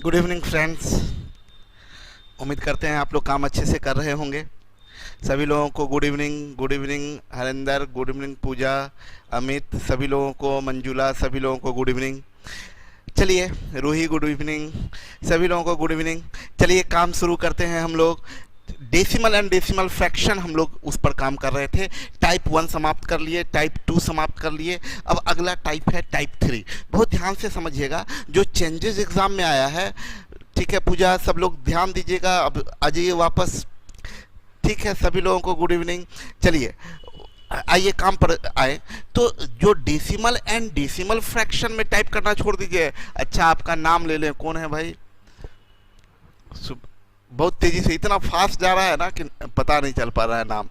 Good evening friends. उम्मीद करते हैं आप लोग काम अच्छे से कर रहे होंगे। सभी लोगों को good evening. Good evening Harinder, good evening Pooja, Amit, सभी लोगों को, मंजुला, सभी लोगों को गुड इवनिंग। चलिए रूही, गुड इवनिंग, सभी लोगों को गुड इवनिंग। चलिए काम शुरू करते हैं हम लोग। डेसिमल एंड डेसिमल फ्रैक्शन हम लोग उस पर काम कर रहे थे। टाइप 1 समाप्त कर लिए, टाइप 2 समाप्त कर लिए। अब अगला टाइप है टाइप 3। बहुत ध्यान से समझिएगा, जो चेंजेस एग्जाम में आया है। ठीक है पूजा, सब लोग ध्यान दीजिएगा। अब आ जाइए वापस। ठीक है, सभी लोगों को गुड इवनिंग। चलिए आइए काम पर आए। तो जो डेसिमल एंड डेसिमल फ्रैक्शन में टाइप करना छोड़ दीजिए। अच्छा आपका नाम ले लें, कौन है भाई? बहुत तेजी से, इतना फास्ट जा रहा है ना कि पता नहीं चल पा रहा है नाम।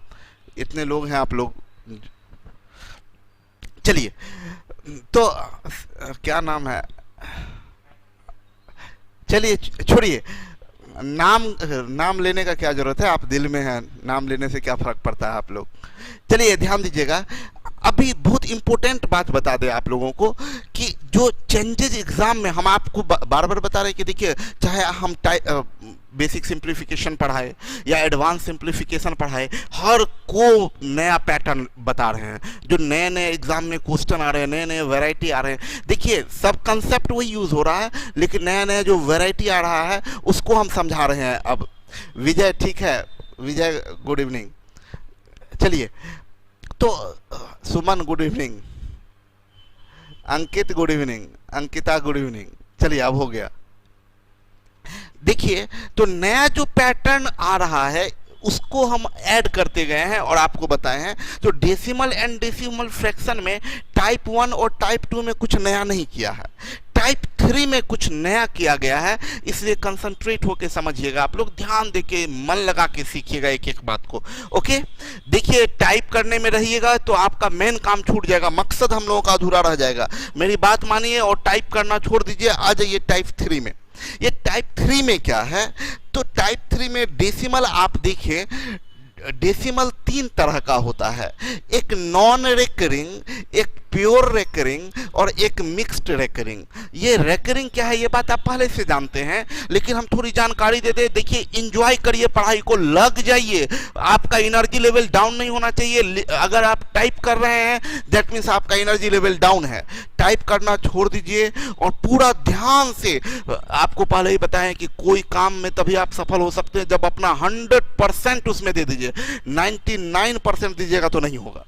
इतने लोग हैं आप लोग। चलिए तो क्या नाम है? चलिए छोड़िए, नाम लेने का क्या जरूरत है, आप दिल में हैं, नाम लेने से क्या फर्क पड़ता है आप लोग। चलिए ध्यान दीजिएगा। अभी बहुत इंपॉर्टेंट बात बता दें आप लोगों को कि जो चेंजेस एग्जाम में हम आपको बार बार बता रहे हैं कि देखिए, चाहे हम बेसिक सिंप्लीफिकेशन पढ़ाए या एडवांस सिंप्लीफिकेशन पढ़ाए, हर को नया पैटर्न बता रहे हैं। जो नए नए एग्जाम में क्वेश्चन आ रहे हैं, नए नए वैरायटी आ रहे हैं। देखिए सब कंसेप्ट वही यूज हो रहा है, लेकिन नया नया जो वैरायटी आ रहा है उसको हम समझा रहे हैं। अब विजय, ठीक है विजय, गुड इवनिंग। चलिए तो Suman good evening, Ankit good evening, Ankita good evening. चलिए अब हो गया। देखिए तो नया जो पैटर्न आ रहा है उसको हम ऐड करते गए हैं और आपको बताए हैं। तो डेसिमल एंड डेसिमल फ्रैक्शन में टाइप 1 और टाइप 2 में कुछ नया नहीं किया है, टाइप 3 में कुछ नया किया गया है। इसलिए कंसंट्रेट होकर समझिएगा आप लोग, ध्यान देके मन लगा के सीखिएगा एक एक बात को। ओके, देखिए टाइप करने में रहिएगा तो आपका मेन काम छूट जाएगा, मकसद हम लोगों का अधूरा रह जाएगा। मेरी बात मानिए और टाइप करना छोड़ दीजिए। आ जाइए टाइप 3 में। ये टाइप 3 में क्या है? तो टाइप 3 में डेसिमल आप देखिए, डेसिमल 3 तरह का होता है। एक नॉन रेकरिंग, एक प्योर रेकरिंग और एक मिक्स्ड रेकरिंग। ये रेकरिंग क्या है ये बात आप पहले से जानते हैं, लेकिन हम थोड़ी जानकारी दे दें। देखिए एंजॉय करिए पढ़ाई को, लग जाइए, आपका एनर्जी लेवल डाउन नहीं होना चाहिए। अगर आप टाइप कर रहे हैं दैट मीन्स आपका एनर्जी लेवल डाउन है। टाइप करना छोड़ दीजिए और पूरा ध्यान से, आपको पहले ही बताएं कि कोई काम में तभी आप सफल हो सकते हैं जब अपना 100% उसमें दे दीजिए। 99% दीजिएगा तो नहीं होगा,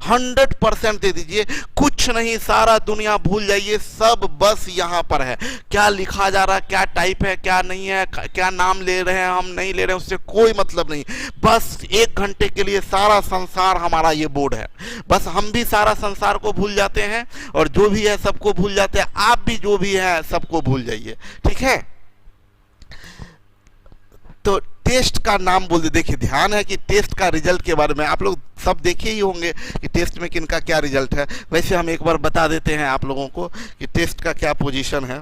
100% दे दीजिए। कुछ नहीं, सारा दुनिया भूल जाइए, सब बस यहाँ पर है। क्या लिखा जा रहा है, क्या टाइप है, क्या नहीं है, क्या नाम ले रहे हैं, हम नहीं ले रहे हैं, उससे कोई मतलब नहीं। बस 1 घंटे के लिए सारा संसार हमारा ये बोर्ड है। बस हम भी सारा संसार को भूल जाते हैं और जो भी है सबको भूल जाते हैं। आप भी जो भी है सबको भूल जाइए, ठीक है। तो टेस्ट का नाम बोल दे। देखिए ध्यान है कि टेस्ट का रिजल्ट के बारे में आप लोग सब देखे ही होंगे कि टेस्ट में किनका क्या रिजल्ट है। वैसे हम एक बार बता देते हैं आप लोगों को कि टेस्ट का क्या पोजीशन है।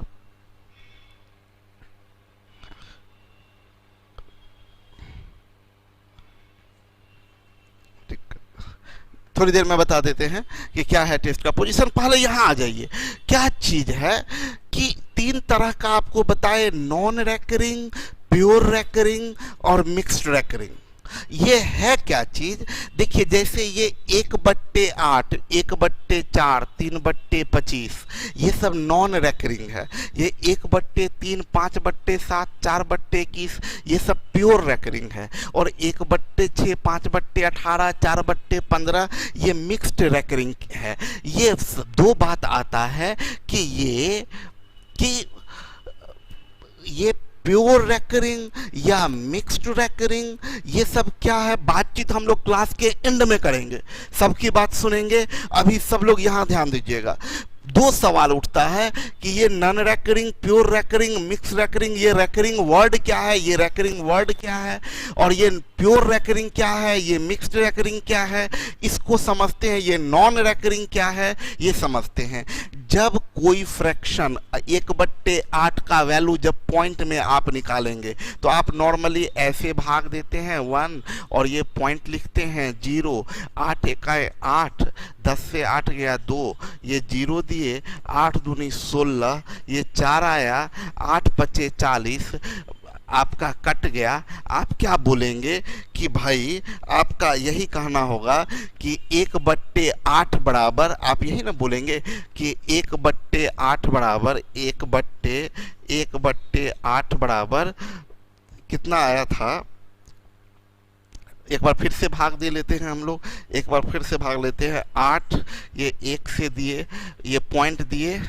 थोड़ी देर में बता देते हैं कि क्या है टेस्ट का पोजीशन। पहले यहां आ जाइए। क्या चीज है कि 3 तरह का आपको बताए, नॉन रेकरिंग, प्योर रेकरिंग और मिक्स्ड रेकरिंग। ये है क्या चीज? देखिए जैसे ये 1/8, 1/4, 3/25, ये सब नॉन रेकरिंग है। ये 1/3, 5/7, 4/21, ये सब प्योर रेकरिंग है। और 1/6, 5/18, 4/15 ये मिक्स्ड रेकरिंग है। ये 2 बात आता है कि ये प्योर रेकरिंग या मिक्स्ड रेकरिंग, ये सब क्या है बातचीत हम लोग क्लास के एंड में करेंगे, सबकी बात सुनेंगे। अभी सब लोग यहाँ ध्यान दीजिएगा। 2 सवाल उठता है कि ये non recurring, pure recurring, mix recurring, ये रेकरिंग वर्ड क्या है, ये रेकरिंग वर्ड क्या है, और ये प्योर रेकरिंग क्या है, ये मिक्स्ड रेकरिंग क्या है, इसको समझते हैं। ये नॉन रेकरिंग क्या है ये समझते हैं। जब कोई फ्रैक्शन 1/8 का वैल्यू जब पॉइंट में आप निकालेंगे तो आप नॉर्मली ऐसे भाग देते हैं 1 और ये पॉइंट लिखते हैं 0। 8 एकाए 8, 10 से 8 गया 2, ये 0 दिए, 8 दूनी 16, ये 4 आया, 8 पचे 40, आपका कट गया। आप क्या बोलेंगे कि भाई आपका यही कहना होगा कि 1/8 बराबर, आप यही ना बोलेंगे कि 1/8 बराबर 1/8 बराबर कितना आया था। एक बार फिर से भाग दे लेते हैं हम लोग, एक बार फिर से भाग लेते हैं। 8 ये 1 से दिए, ये पॉइंट दिए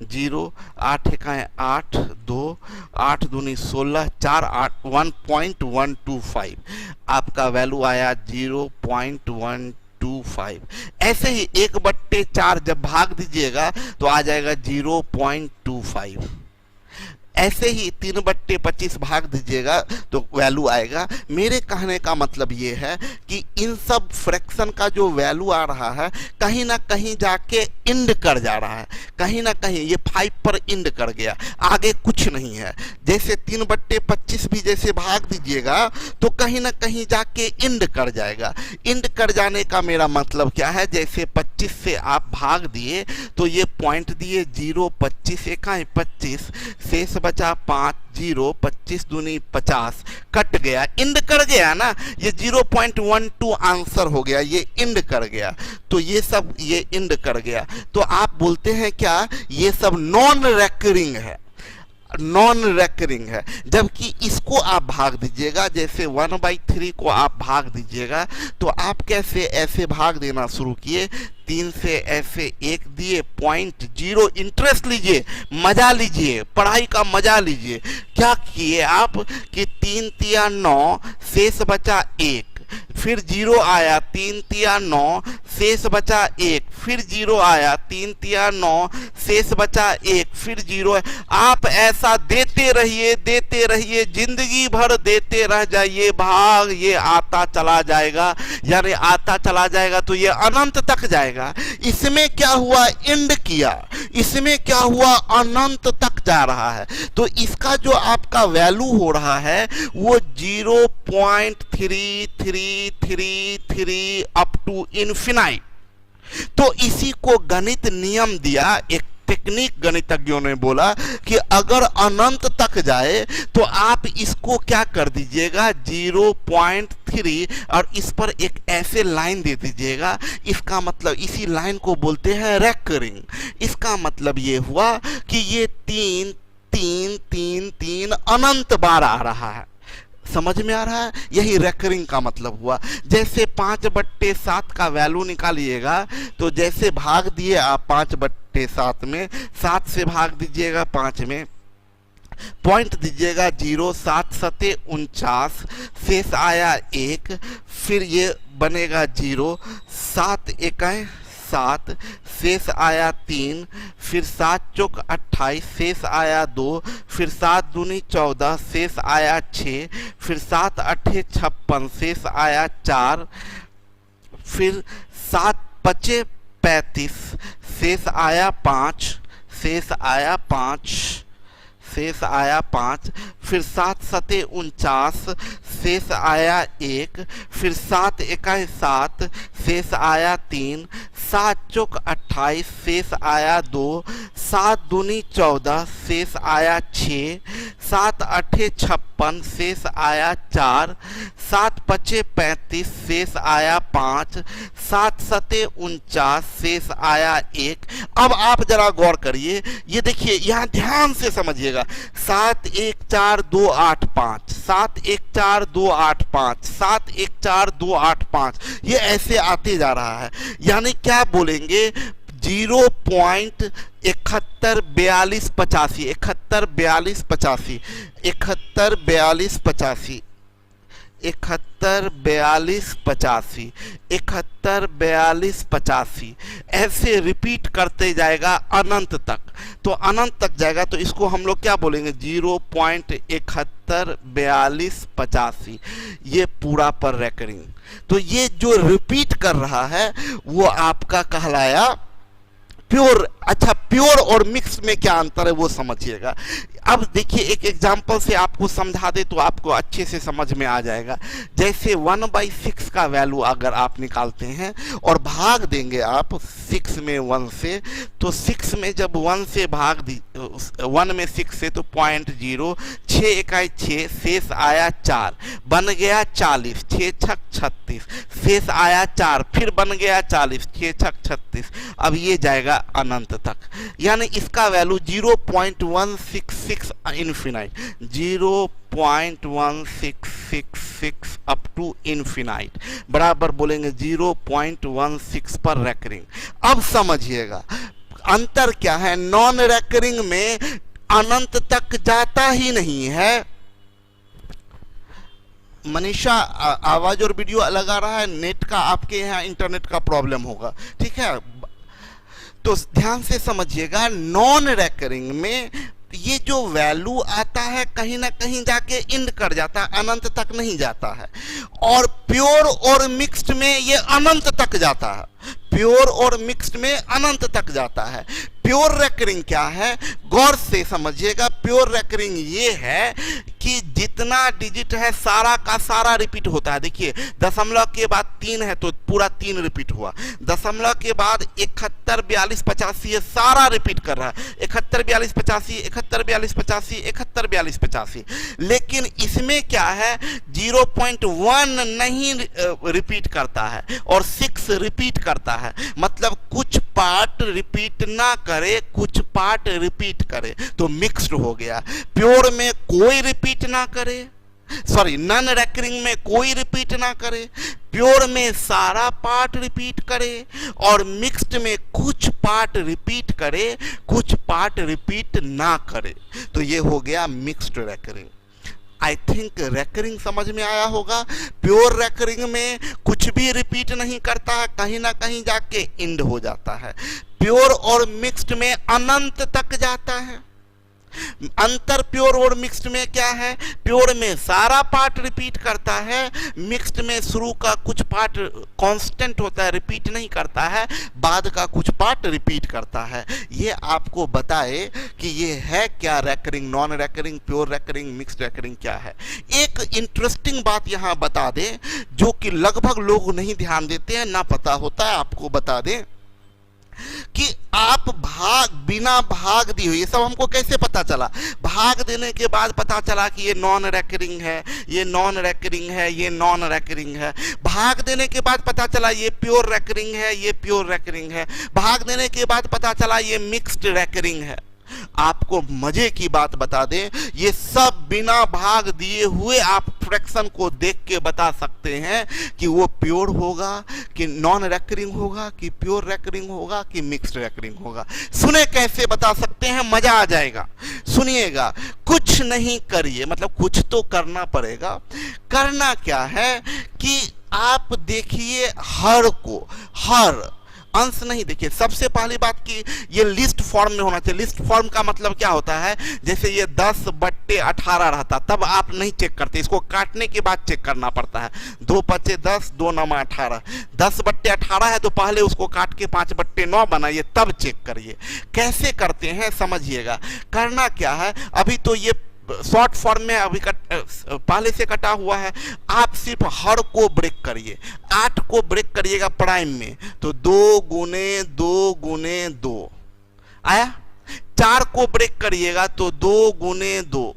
0, 8 एकाए 8, 2, 8 दूनी 16, 4 8 1.125 आपका वैल्यू आया 0.125। ऐसे ही 1/4 जब भाग दीजिएगा तो आ जाएगा 0.25। ऐसे ही 3/25 भाग दीजिएगा तो वैल्यू आएगा। मेरे कहने का मतलब ये है कि इन सब फ्रैक्शन का जो वैल्यू आ रहा है कहीं ना कहीं जाके इंड कर जा रहा है, कहीं ना कहीं ये 5 पर इंड कर गया, आगे कुछ नहीं है। जैसे 3/25 भी जैसे भाग दीजिएगा तो कहीं ना कहीं जाके इंड कर जाएगा। इंड कर जाने का मेरा मतलब क्या है, जैसे 25 से आप भाग दिए तो ये पॉइंट दिए 0, 25 एकाए 25, शेष बचा 5, 0, 25 दूनी 50, कट गया, इंड कर गया ना, ये 0.12 आंसर हो गया, ये इंड कर गया। तो ये सब ये इंड कर गया, तो आप बोलते हैं क्या ये सब नॉन रेकरिंग है, नॉन रेकरिंग है। जबकि इसको आप भाग दीजिएगा, जैसे 1/3 को आप भाग दीजिएगा तो आप कैसे ऐसे भाग देना शुरू किए, 3 से ऐसे 1 दिए, पॉइंट 0, इंटरेस्ट लीजिए, मजा लीजिए, पढ़ाई का मजा लीजिए। क्या किए आप कि 3 तिया 9, शेष बचा 1, फिर 0 आया, 3 तिया 9, शेष बचा 1, फिर 0 आया, 3 तिया 9, शेष बचा 1, फिर 0। आप ऐसा देते रहिए, जिंदगी भर देते रह जाइए भाग, ये आता चला जाएगा, यानी आता चला जाएगा तो ये अनंत तक जाएगा। इसमें क्या हुआ, इंड किया, इसमें क्या हुआ, अनंत तक जा रहा है। तो इसका जो आपका वैल्यू हो रहा है वो 0.3333 अप टू इन्फिनाइट। तो इसी को गणित नियम दिया, एक टेक्निक गणितज्ञों ने बोला कि अगर अनंत तक जाए तो आप इसको क्या कर दीजिएगा 0.3 और इस पर एक ऐसे लाइन दे दीजिएगा। इसका मतलब इसी लाइन को बोलते हैं रेकरिंग। इसका मतलब ये हुआ कि ये 3 3 3 3 अनंत बार आ रहा है। समझ में आ रहा है, यही रेकरिंग का मतलब हुआ। जैसे 5/7 का वैल्यू निकालिएगा तो जैसे भाग दिए आप 5/7 में, 7 से भाग दीजिएगा 5 में, पॉइंट दीजिएगा 0, 7 सते 49, शेष आया 1, फिर ये बनेगा 0, 7 एकाए 7, शेष आया 3, फिर 7 चौक 28, शेष आया 2, फिर 7 दूनी 14, शेष आया 6, फिर 7 अठे 56, शेष आया 4, फिर 7 पचे 35, शेष आया 5, शेष आया 5, शेष आया 5, फिर 7 सते 49, शेष आया 1, फिर 7 एकाए 7, शेष आया 3, 7 चौक 28, शेष आया 2, 7 दूनी 14, शेष आया 6, 7 अठे 56, शेष आया 4, 7 पचे 35, शेष आया 5, 7 सते 49, शेष आया 1। अब आप जरा गौर करिए, ये देखिए यहाँ ध्यान से समझिएगा, 7 1 4 2 8 5, 7 1 4 2 8 5, 7 1 4 2 8 5, ये ऐसे आते जा रहा है। यानी क्या बोलेंगे 0.71 42 85, 71 42 85, 71 42 85, 71 42 85, 71 42 85, ऐसे रिपीट करते जाएगा अनंत तक। तो अनंत तक जाएगा तो इसको हम लोग क्या बोलेंगे 0.71 42 85, ये पूरा पर रेकरिंग। तो ये जो रिपीट कर रहा है वो आपका कहलाया प्योर, अच्छा प्योर और मिक्स में क्या अंतर है वो समझिएगा। अब देखिए एक एग्जांपल से आपको समझा दे तो आपको अच्छे से समझ में आ जाएगा। जैसे 1/6 का वैल्यू अगर आप निकालते हैं और भाग देंगे आप 6 में 1 से, तो 6 में जब 1 से भाग दी 1 में 6 से तो 0.0, 6 इकाई 6, शेष आया 4, बन गया 40, 6 छक 36, शेष आया 4, फिर बन गया 40, 6 छक 36। अब ये जाएगा अनंत तक, यानी इसका value 0.166 infinite, 0.1666 up to infinite बराबर बोलेंगे 0.16 पर रेकरिंग। अब समझिएगा अंतर क्या है, नॉन रेकरिंग में अनंत तक जाता ही नहीं है। मनीषा आवाज और वीडियो अलग आ रहा है, नेट का आपके यहाँ इंटरनेट का प्रॉब्लम होगा, ठीक है। तो ध्यान से समझिएगा, नॉन रेकरिंग में ये जो वैल्यू आता है कहीं ना कहीं जाके इंड कर जाता है, अनंत तक नहीं जाता है। और प्योर और मिक्स्ड में ये अनंत तक जाता है, प्योर और मिक्स्ड में अनंत तक जाता है। प्योर रेकरिंग क्या है, गौर से समझिएगा। प्योर रेकरिंग ये है कि जितना डिजिट है सारा का सारा रिपीट होता है। देखिए दशमलव के बाद 3 है तो पूरा 3 रिपीट हुआ, दशमलव के बाद 71, 42, 85 ये सारा रिपीट कर रहा है, 71, 42, 85, 71, 42, 85, 71, 42, 85। लेकिन इसमें क्या है, 0.1 नहीं रिपीट करता है और 6 रिपीट करता है। मतलब कुछ पार्ट रिपीट ना करे, कुछ पार्ट रिपीट करे, तो मिक्स्ड हो गया। प्योर में कोई रिपीट ना करे, सॉरी नॉन रेकरिंग में कोई रिपीट ना करे, प्योर में सारा पार्ट रिपीट करे और मिक्स्ड में कुछ पार्ट रिपीट करे, कुछ पार्ट रिपीट ना करे, तो ये हो गया mixed recurring. I think recurring समझ में आया होगा। प्योर रेकरिंग में कुछ भी रिपीट नहीं करता है, कहीं ना कहीं जाके इंड हो जाता है। प्योर और मिक्स्ड में अनंत तक जाता है। अंतर प्योर और मिक्स्ड में क्या है, प्योर में सारा पार्ट रिपीट करता है, मिक्स्ड में शुरू का कुछ पार्ट कांस्टेंट होता है, रिपीट नहीं करता है, बाद का कुछ पार्ट रिपीट करता है। ये आपको बताए कि ये है क्या recurring, non recurring, pure recurring, mixed recurring क्या है। एक इंटरेस्टिंग बात यहां बता दें जो कि लगभग लोग नहीं ध्यान देते हैं, ना पता होता है, आपको बता दें कि आप बिना भाग दिए हुए, ये सब हमको कैसे पता चला, भाग देने के बाद पता चला कि ये नॉन रेकरिंग है, ये नॉन रेकरिंग है, ये नॉन रेकरिंग है। भाग देने के बाद पता चला ये प्योर रेकरिंग है, ये प्योर रेकरिंग है। भाग देने के बाद पता चला ये मिक्स्ड रेकरिंग है। आपको मजे की बात बता दें, ये सब बिना भाग दिए हुए आप फ्रैक्शन को देख के बता सकते हैं कि वो प्योर होगा कि नॉन रेकरिंग होगा कि प्योर रेकरिंग होगा कि मिक्स्ड रेकरिंग होगा। सुने कैसे बता सकते हैं, मजा आ जाएगा, सुनिएगा। कुछ नहीं करिए, मतलब कुछ तो करना पड़ेगा। करना क्या है कि आप देखिए हर को, हर अंश नहीं, देखिए सबसे पहली बात कि ये लिस्ट फॉर्म में होना चाहिए। लिस्ट फॉर्म का मतलब क्या होता है, जैसे ये 10/18 रहता तब आप नहीं चेक करते, इसको काटने के बाद चेक करना पड़ता है। 2 × 10, 2 × 9 = 18, 10/18 है तो पहले उसको काट के 5/9 बनाइए, तब चेक करिए। कैसे करते हैं समझिएगा। करना क्या है, अभी तो ये शॉर्ट फॉर्म में अभी पहले से कटा हुआ है, आप सिर्फ हर को ब्रेक करिए। 8 को ब्रेक करिएगा प्राइम में तो 2 × 2 × 2 आया। 4 को ब्रेक करिएगा तो 2 × 2,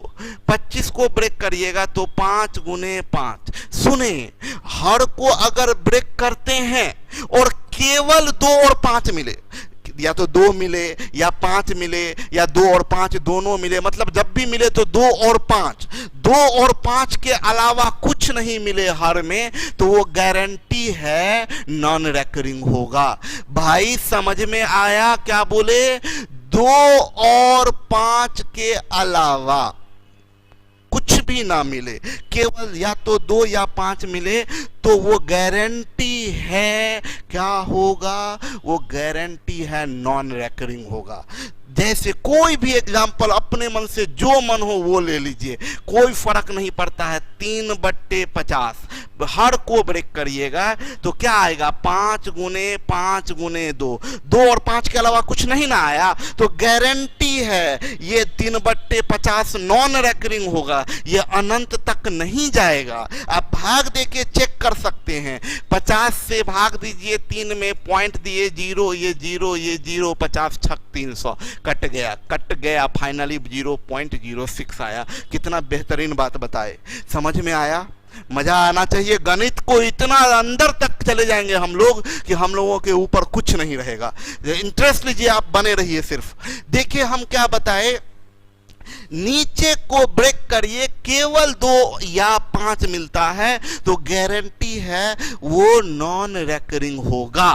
25 को ब्रेक करिएगा तो 5 × 5। सुने, हर को अगर ब्रेक करते हैं और केवल 2 और 5 मिले, या तो 2 मिले या 5 मिले या 2 और 5 दोनों मिले, मतलब जब भी मिले तो 2 और 5, 2 और 5 के अलावा कुछ नहीं मिले हर में, तो वो गारंटी है नॉन रेकरिंग होगा। भाई समझ में आया क्या बोले, 2 और 5 के अलावा कुछ भी ना मिले, केवल या तो 2 या 5 मिले, तो वो गारंटी है क्या होगा, वो गारंटी है नॉन रेकरिंग होगा। जैसे कोई भी एग्जाम्पल अपने मन से जो मन हो वो ले लीजिए, कोई फर्क नहीं पड़ता है। 3/50 हर को ब्रेक करिएगा तो क्या आएगा, 5 गुने 5 गुने 2, 2 और 5 के अलावा कुछ नहीं ना आया, तो गारंटी है ये 3/50 नॉन रेकरिंग होगा, ये अनंत तक नहीं जाएगा। आप भाग देके चेक कर सकते हैं, 50 से भाग दीजिए 3 में, पॉइंट दिए 0, ये 0, ये 0, 50 छक 300, कट गया, फाइनली 0.06 आया। कितना बेहतरीन बात बताए, समझ में आया? मजा आना चाहिए। गणित को इतना अंदर तक चले जाएंगे हम लोग कि हम लोगों के ऊपर कुछ नहीं रहेगा। इंटरेस्ट लीजिए, आप बने रहिए। सिर्फ देखिए हम क्या बताए, नीचे को ब्रेक करिए, केवल 2 या 5 मिलता है तो गारंटी है वो नॉन रेकरिंग होगा।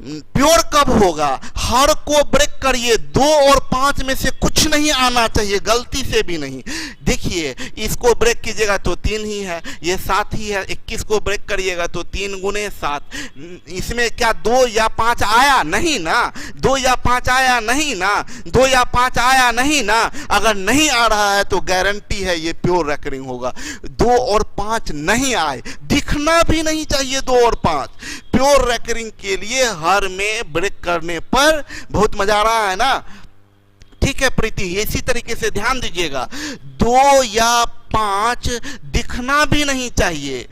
प्योर कब होगा, हर को ब्रेक करिए, 2 और 5 में से कुछ नहीं आना चाहिए, गलती से भी नहीं। देखिए इसको ब्रेक कीजिएगा तो 3 ही है, ये 7 ही है। 21 को ब्रेक करिएगा तो 3 गुने 7, इसमें क्या 2 या 5 आया? नहीं ना। 2 या 5 आया? नहीं ना। 2 या 5 आया? नहीं ना। अगर नहीं आ रहा है तो गारंटी है ये प्योर रेकरिंग होगा। 2 और 5 नहीं आए, दिखना भी नहीं चाहिए 2 और 5। प्योर रेकरिंग के लिए हर में ब्रेक करने पर बहुत मजा आ रहा है ना। ठीक है प्रीति, इसी तरीके से ध्यान दीजिएगा, 2 या 5 दिखना भी नहीं चाहिए,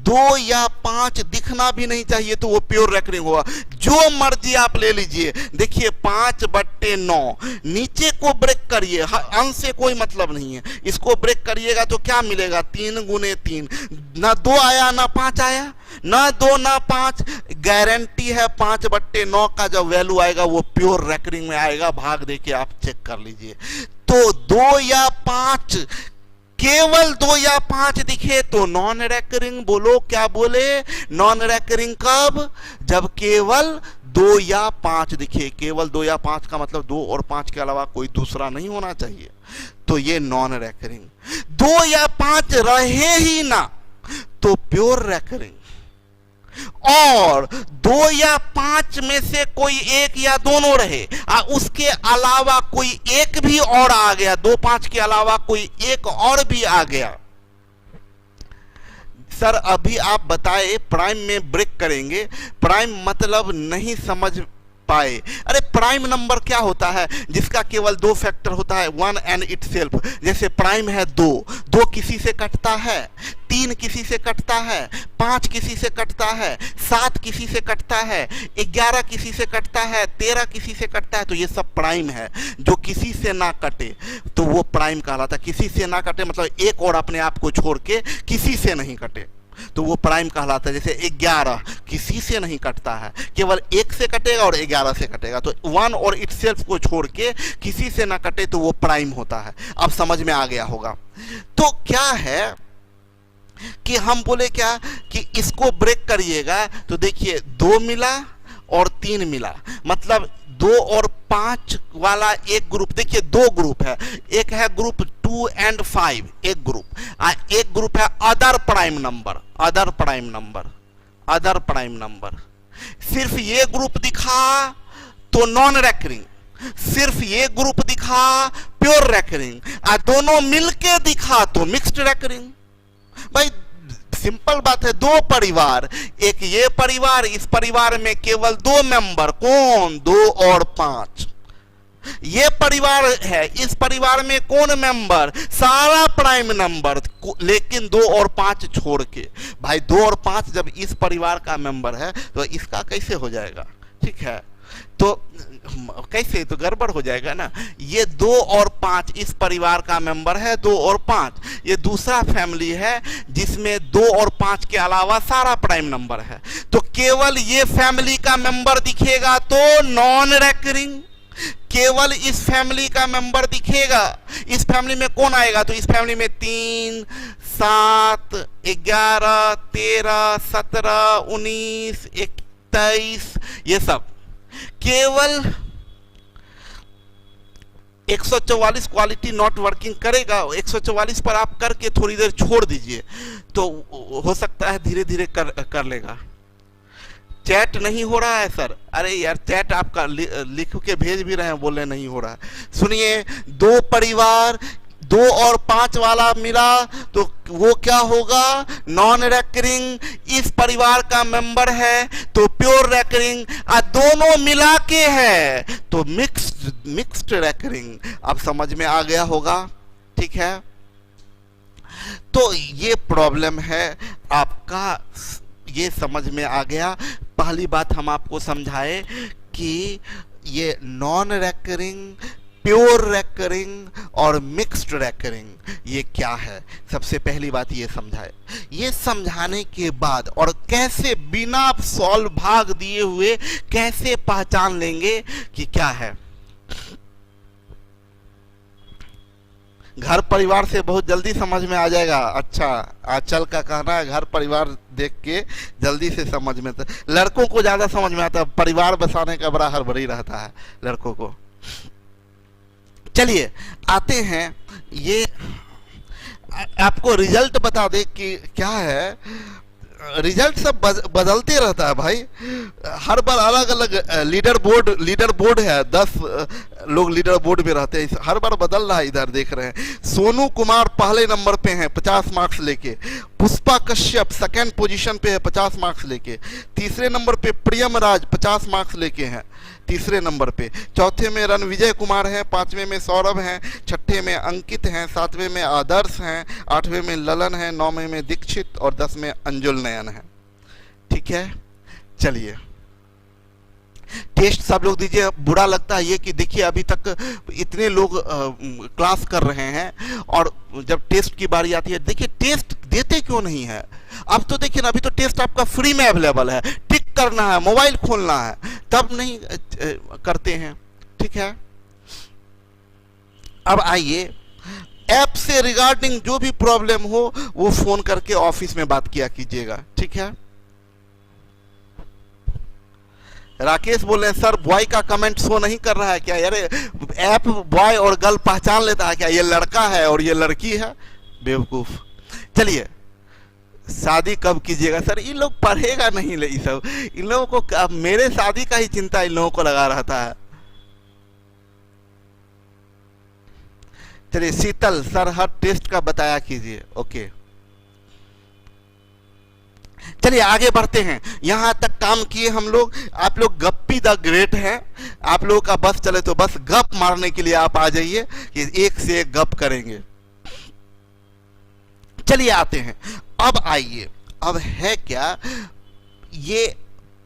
2 या 5 दिखना भी नहीं चाहिए तो वो प्योर रेकरिंग होगा। जो मर्जी आप ले लीजिए। देखिए 5/9, नीचे को ब्रेक करिए, अंश से कोई मतलब नहीं है, इसको ब्रेक करिएगा तो क्या मिलेगा, 3 गुने 3, ना 2 आया ना 5 आया, ना 2 ना 5। गारंटी है 5/9 का जो वैल्यू आएगा वो प्योर रेकरिंग में आएगा। भाग देके आप चेक कर लीजिए। तो 2 या 5, केवल 2 या 5 दिखे तो नॉन रेकरिंग। बोलो क्या बोले, नॉन रेकरिंग कब, जब केवल 2 या 5 दिखे। केवल 2 या 5 का मतलब 2 और 5 के अलावा कोई दूसरा नहीं होना चाहिए, तो ये नॉन रेकरिंग। 2 या 5 रहे ही ना तो प्योर रेकरिंग, और 2 या 5 में से कोई एक या दोनों रहे, उसके अलावा कोई एक भी और आ गया, 2 5 के अलावा कोई एक और भी आ गया। सर अभी आप बताए प्राइम में ब्रेक करेंगे, प्राइम मतलब नहीं समझ पाए। अरे प्राइम नंबर क्या होता है, जिसका केवल 2 फैक्टर होता है, 1 एंड इटसेल्फ। जैसे प्राइम है 2 किसी से कटता है, 3 किसी से कटता है, 5 किसी से कटता है, 7 किसी से कटता है, 11 किसी से कटता है, 13 किसी से कटता है। तो ये सब प्राइम है। जो किसी से ना कटे तो वो प्राइम कहलाता है। किसी से ना कटे मतलब एक और अपने आप को छोड़ के किसी से नहीं कटे तो वो प्राइम कहलाता है। जैसे 11 किसी से नहीं कटता है, केवल 1 से कटेगा और 11 से कटेगा। तो 1 और इटसेल्फ को छोड़ के किसी से ना कटे तो वो प्राइम होता है। अब समझ में आ गया होगा। तो क्या है कि हम बोले क्या कि इसको ब्रेक करिएगा तो देखिए 2 मिला और 3 मिला, मतलब 2 और 5 वाला एक ग्रुप। देखिए 2 ग्रुप है, एक है ग्रुप 2 एंड 5, एक ग्रुप है other prime number. Other prime number सिर्फ ये ग्रुप दिखा तो नॉन रेकरिंग, सिर्फ ये ग्रुप दिखा प्योर रेकरिंग, दोनों मिलके दिखा तो मिक्स्ड रेकरिंग। भाई सिंपल बात है। 2 परिवार, एक ये परिवार, इस परिवार में केवल 2 मेंबर, कौन, 2 और 5। ये परिवार है, इस परिवार में कौन मेंबर, सारा प्राइम नंबर, लेकिन 2 और 5 छोड़ के। भाई 2 और 5 जब इस परिवार का मेंबर है तो इसका कैसे हो जाएगा, ठीक है। तो कैसे, तो गड़बड़ हो जाएगा ना। ये 2 और 5 इस परिवार का मेंबर है, 2 और 5। ये दूसरा फैमिली है जिसमें 2 और 5 के अलावा सारा प्राइम नंबर है, तो केवल ये फैमिली का मेंबर दिखेगा तो नॉन रेकरिंग। केवल इस फैमिली का मेंबर दिखेगा। इस फैमिली में कौन आएगा, तो इस फैमिली में 3 7 11 13 17 19 21 ये सब। केवल 144 क्वालिटी नॉट वर्किंग करेगा। 144 पर आप करके थोड़ी देर छोड़ दीजिए तो हो सकता है धीरे धीरे कर लेगा। चैट नहीं हो रहा है सर, अरे यार चैट आपका लिख के भेज भी रहे हैं, बोले नहीं हो रहा है। सुनिए, 2 परिवार 2 और 5 वाला मिला तो वो क्या होगा, नॉन रेकरिंग। इस परिवार का मेंबर है तो प्योर रेकरिंग। दोनों मिला के है तो मिक्स्ड रेकरिंग। अब समझ में आ गया होगा, ठीक है। तो ये प्रॉब्लम है आपका, ये समझ में आ गया। पहली बात हम आपको समझाए कि ये नॉन रेकरिंग, प्योर रेकरिंग और मिक्स्ड रेकरिंग ये क्या है। सबसे पहली बात ये समझाए। ये समझाने के बाद और कैसे बिना सॉल्व भाग दिए हुए कैसे पहचान लेंगे कि क्या है। घर परिवार से बहुत जल्दी समझ में आ जाएगा। अच्छा, आंचल का कहना है घर परिवार देख के जल्दी से समझ में। लड़कों को ज्यादा समझ में आता है, परिवार बसाने का बड़ा हड़बड़ी रहता है लड़कों को। चलिए आते हैं, ये आपको रिजल्ट बता दे कि क्या है। रिजल्ट सब बदलते रहता है भाई, हर बार अलग अलग लीडर बोर्ड है, 10 लोग लीडर बोर्ड में रहते हैं, हर बार बदल रहा है। इधर देख रहे हैं सोनू कुमार पहले नंबर पे हैं 50 मार्क्स लेके, पुष्पा कश्यप सेकंड पोजीशन पे है 50 मार्क्स लेके, तीसरे नंबर पे प्रियम राज 50 मार्क्स लेके हैं तीसरे नंबर पे, चौथे में रणविजय कुमार हैं, पांचवें में सौरभ हैं, छठे में अंकित हैं, सातवें में आदर्श हैं, आठवें में ललन हैं, नौवें में दीक्षित और 10 में अंजुल नयन है। ठीक है, चलिए टेस्ट सब लोग दीजिए। बुरा लगता है ये कि देखिए अभी तक इतने लोग क्लास कर रहे हैं और जब टेस्ट की बारी आती है, देखिए टेस्ट देते क्यों नहीं है। अब तो देखिए ना, अभी तो टेस्ट आपका फ्री में अवेलेबल है, टिक करना है, मोबाइल खोलना है, तब नहीं करते हैं। ठीक है, अब आइए ऐप से रिगार्डिंग जो भी प्रॉब्लम हो वो फोन करके ऑफिस में बात किया कीजिएगा। ठीक है, राकेश बोल रहे हैं सर बॉय का कमेंट शो नहीं कर रहा है क्या। यार ऐप बॉय और गर्ल पहचान लेता है क्या, ये लड़का है और ये लड़की है, बेवकूफ। चलिए शादी कब कीजिएगा सर, इन लोग पढ़ेगा नहीं ये सब, इन लोगों को मेरे शादी का ही चिंता इन लोगों को लगा रहता है। चलिए शीतल सर हर टेस्ट का बताया कीजिए। ओके चलिए आगे बढ़ते हैं, यहां तक काम किए हम लोग। आप लोग गप्पी द ग्रेट हैं, आप लोगों का बस चले तो बस गप मारने के लिए आप आ जाइए कि एक से एक गप करेंगे। चलिए आते हैं, अब आइए, अब है क्या, ये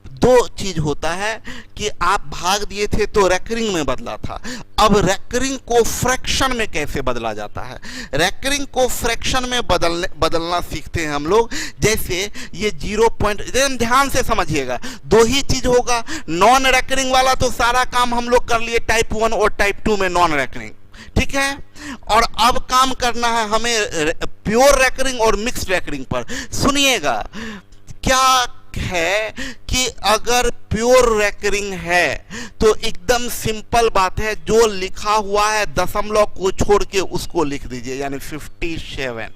दो चीज होता है कि आप भाग दिए थे तो रेकरिंग में बदला था। अब रेकरिंग को फ्रैक्शन में कैसे बदला जाता है, रेकरिंग को फ्रैक्शन में बदलना सीखते हैं हम लोग। जैसे ये 0 पॉइंट, ध्यान से समझिएगा, दो ही चीज होगा। नॉन रेकरिंग वाला तो सारा काम हम लोग कर लिए टाइप 1 और टाइप 2 में नॉन रेकरिंग, ठीक है। और अब काम करना है हमें प्योर रेकरिंग और मिक्स्ड रेकरिंग पर। सुनिएगा क्या है कि अगर प्योर रेकरिंग है तो एकदम सिंपल बात है, जो लिखा हुआ है दशमलव को छोड़ के उसको लिख दीजिए, यानी 57।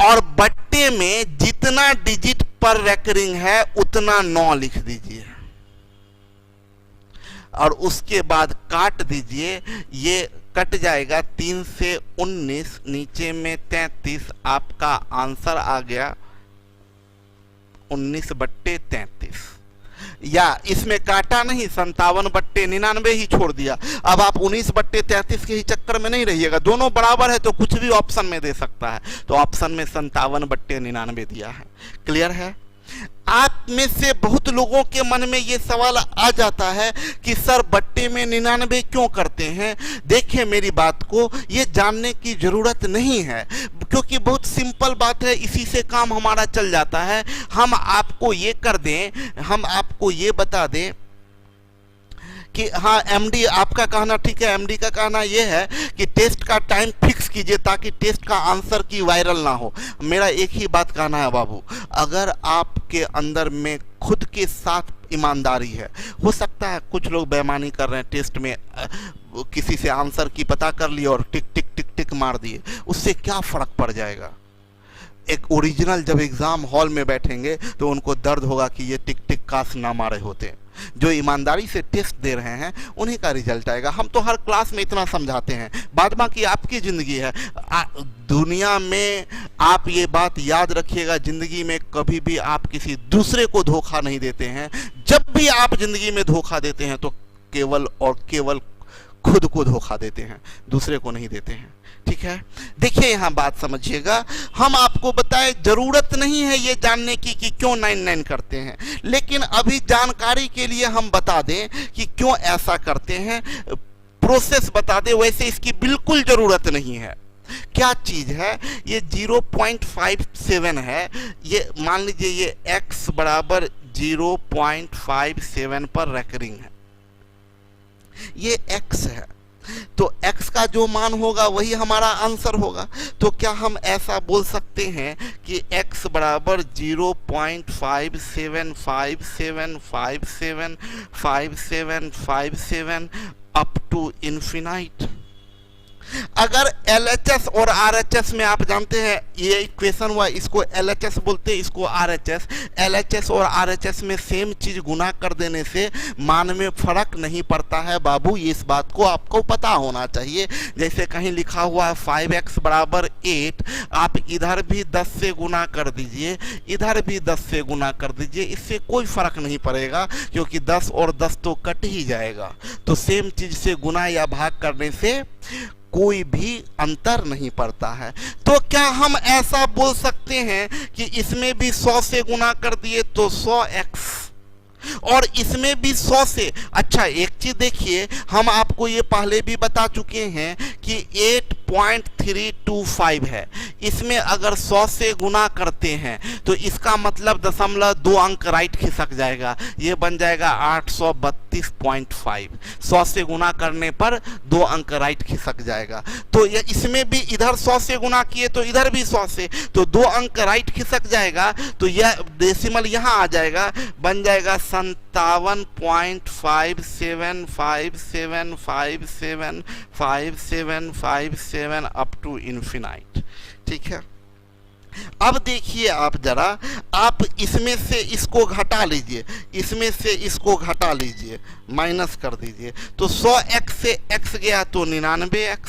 और बट्टे में जितना डिजिट पर रेकरिंग है उतना 9 लिख दीजिए और उसके बाद काट दीजिए। ये कट जाएगा 3 से 19, नीचे में 33, आपका आंसर आ गया 19/33। या इसमें काटा नहीं, 57/99 ही छोड़ दिया। अब आप 19/33 के ही चक्कर में नहीं रहिएगा, दोनों बराबर है तो कुछ भी ऑप्शन में दे सकता है, तो ऑप्शन में 57/99 दिया है। क्लियर है। आप में से बहुत लोगों के मन में ये सवाल आ जाता है कि सर बट्टे में 99 क्यों करते हैं। देखिए मेरी बात को, ये जानने की जरूरत नहीं है, क्योंकि बहुत सिंपल बात है, इसी से काम हमारा चल जाता है। हम आपको ये कर दें, हम आपको ये बता दें कि हाँ एमडी आपका कहना ठीक है, एमडी का कहना यह है कि टेस्ट का टाइम फिक्स कीजिए ताकि टेस्ट का आंसर की वायरल ना हो। मेरा एक ही बात कहना है बाबू, अगर आपके अंदर में खुद के साथ ईमानदारी है, हो सकता है कुछ लोग बेईमानी कर रहे हैं, टेस्ट में किसी से आंसर की पता कर लिया और टिक टिक टिक टिक मार दिए, उससे क्या फर्क पड़ जाएगा। एक ओरिजिनल जब एग्जाम हॉल में बैठेंगे तो उनको दर्द होगा कि ये टिक टिक काश ना मारे होते। जो ईमानदारी से टेस्ट दे रहे हैं उन्हीं का रिजल्ट आएगा। हम तो हर क्लास में इतना समझाते हैं, बाद बाकी आपकी ज़िंदगी है। दुनिया में आप ये बात याद रखिएगा, ज़िंदगी में कभी भी आप किसी दूसरे को धोखा नहीं देते हैं। जब भी आप ज़िंदगी में धोखा देते हैं तो केवल और केवल खुद को धोखा देते हैं, दूसरे को नहीं देते हैं। ठीक है, देखिए यहाँ बात समझिएगा। हम आपको बताएं, जरूरत नहीं है ये जानने की कि क्यों 99 करते हैं, लेकिन अभी जानकारी के लिए हम बता दें कि क्यों ऐसा करते हैं, प्रोसेस बता दें। वैसे इसकी बिल्कुल जरूरत नहीं है। क्या चीज है, ये 0.57 है। ये मान लीजिए ये x बराबर 0.57 पर रेकरिंग है, ये x है, तो x का जो मान होगा वही हमारा आंसर होगा। तो क्या हम ऐसा बोल सकते हैं कि x बराबर 0.5757575757 अप टू इन्फिनाइट। अगर LHS और RHS में आप जानते हैं ये इक्वेशन हुआ, इसको LHS बोलते हैं, इसको RHS। LHS और RHS में सेम चीज गुना कर देने से मान में फर्क नहीं पड़ता है बाबू, ये इस बात को आपको पता होना चाहिए। जैसे कहीं लिखा हुआ है 5x बराबर 8, आप इधर भी 10 से गुना कर दीजिए, इधर भी 10 से गुना कर दीजिए, इससे कोई फर्क नहीं पड़ेगा, क्योंकि 10 और 10 तो कट ही जाएगा। तो सेम चीज से गुना या भाग करने से कोई भी अंतर नहीं पड़ता है। तो क्या हम ऐसा बोल सकते हैं कि इसमें भी 100 से गुना कर दिए तो 100x, और इसमें भी 100 से। अच्छा एक चीज देखिए, हम आपको ये पहले भी बता चुके हैं कि 8.325 है, इसमें अगर 100 से गुना करते हैं तो इसका मतलब 0.2 अंक राइट खिसक जाएगा, ये बन जाएगा 832.5। 100 से गुना करने पर 2 अंक राइट खिसक जाएगा। तो ये इसमें भी इधर 100 से गुना किए तो इधर भी 100 से, तो 2 अंक राइट खिसक जाएगा, तो यह डेसिमल यहाँ आ जाएगा, बन जाएगा 57.57575757 अप टू इन्फिनाइट। ठीक है, अब देखिए आप जरा, आप इसमें से इसको घटा लीजिए, इसमें से इसको घटा लीजिए, माइनस कर दीजिए, तो 100x से x गया तो 99x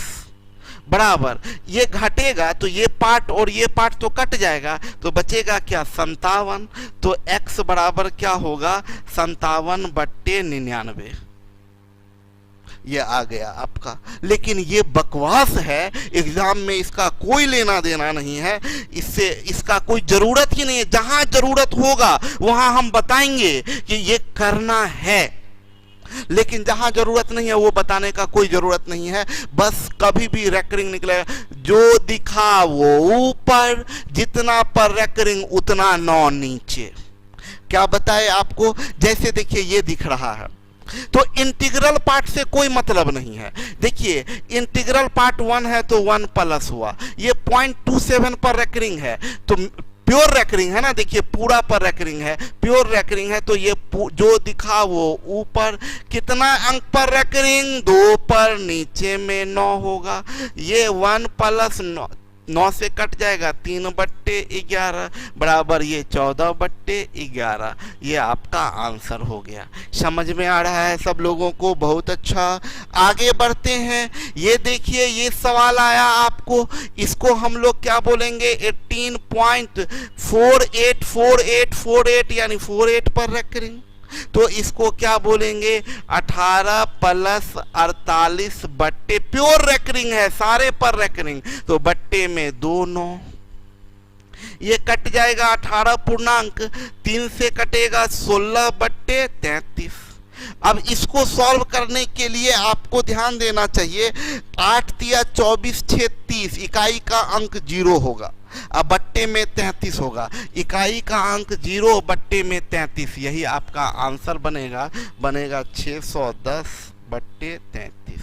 बराबर, ये घटेगा तो ये पार्ट और ये पार्ट तो कट जाएगा, तो बचेगा क्या 57। तो x बराबर क्या होगा 57/99, ये आ गया आपका। लेकिन ये बकवास है, एग्जाम में इसका कोई लेना देना नहीं है, इससे इसका कोई जरूरत ही नहीं है। जहां जरूरत होगा वहां हम बताएंगे कि ये करना है, लेकिन जहां जरूरत नहीं है वो बताने का कोई जरूरत नहीं है। बस कभी भी रेकरिंग निकलेगा, जो दिखा वो ऊपर, जितना पर रेकरिंग उतना 9 नीचे। क्या बताए आपको, जैसे देखिए ये दिख रहा है, तो इंटीग्रल पार्ट से कोई मतलब नहीं है। देखिए इंटीग्रल पार्ट 1 है तो 1 प्लस हुआ, ये 0.27 पर रेकरिंग है, तो प्योर रेकरिंग है ना, देखिए पूरा पर रेकरिंग है, प्योर रेकरिंग है, तो ये जो दिखा वो ऊपर, कितना अंक पर रेकरिंग 2 पर, नीचे में 9 होगा, ये 1 प्लस 9 से कट जाएगा 3/11 बराबर ये 14/11। ये आपका आंसर हो गया। समझ में आ रहा है सब लोगों को? बहुत अच्छा, आगे बढ़ते हैं। ये देखिए ये सवाल आया आपको, इसको हम लोग क्या बोलेंगे 18.484848 यानी 48 पर रेकरिंग, तो इसको क्या बोलेंगे 18 प्लस 48 बट्टे, प्योर रेकरिंग है सारे पर रेकरिंग, तो बट्टे में 2 9, ये कट जाएगा 18 पूर्णांक, 3 से कटेगा 16/33। अब इसको सॉल्व करने के लिए आपको ध्यान देना चाहिए, 8 तिया 24 6 30, इकाई का अंक 0 होगा, अब बट्टे में 33 होगा, इकाई का अंक 0 बट्टे में 33, यही आपका आंसर बनेगा 610/33।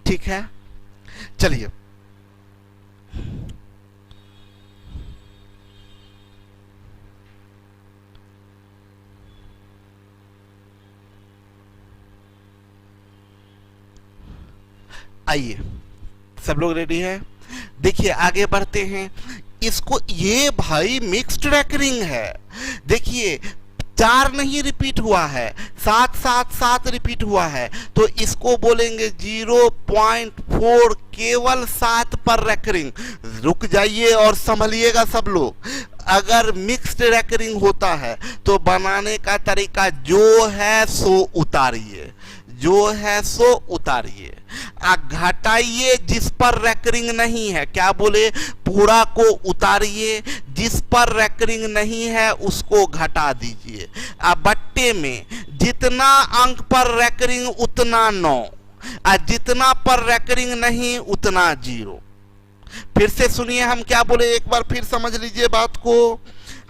ठीक है, चलिए आइए, सब लोग रेडी है? देखिए आगे बढ़ते हैं। इसको, ये भाई मिक्स्ड रेकरिंग है। देखिए 4 नहीं रिपीट हुआ है, 7 7 7 रिपीट हुआ है, तो इसको बोलेंगे 0.4 केवल 7 पर रेकरिंग। रुक जाइए और संभलिएगा सब लोग। अगर मिक्स्ड रेकरिंग होता है तो बनाने का तरीका जो है सो उतारिए, जो है सो उतारिए, घटाइए जिस पर रेकरिंग नहीं है। क्या बोले? पूरा को उतारिए, जिस पर रेकरिंग नहीं है उसको घटा दीजिए। अब बट्टे में जितना अंक पर रेकरिंग उतना 9, जितना पर रेकरिंग नहीं उतना 0। फिर से सुनिए हम क्या बोले, एक बार फिर समझ लीजिए बात को।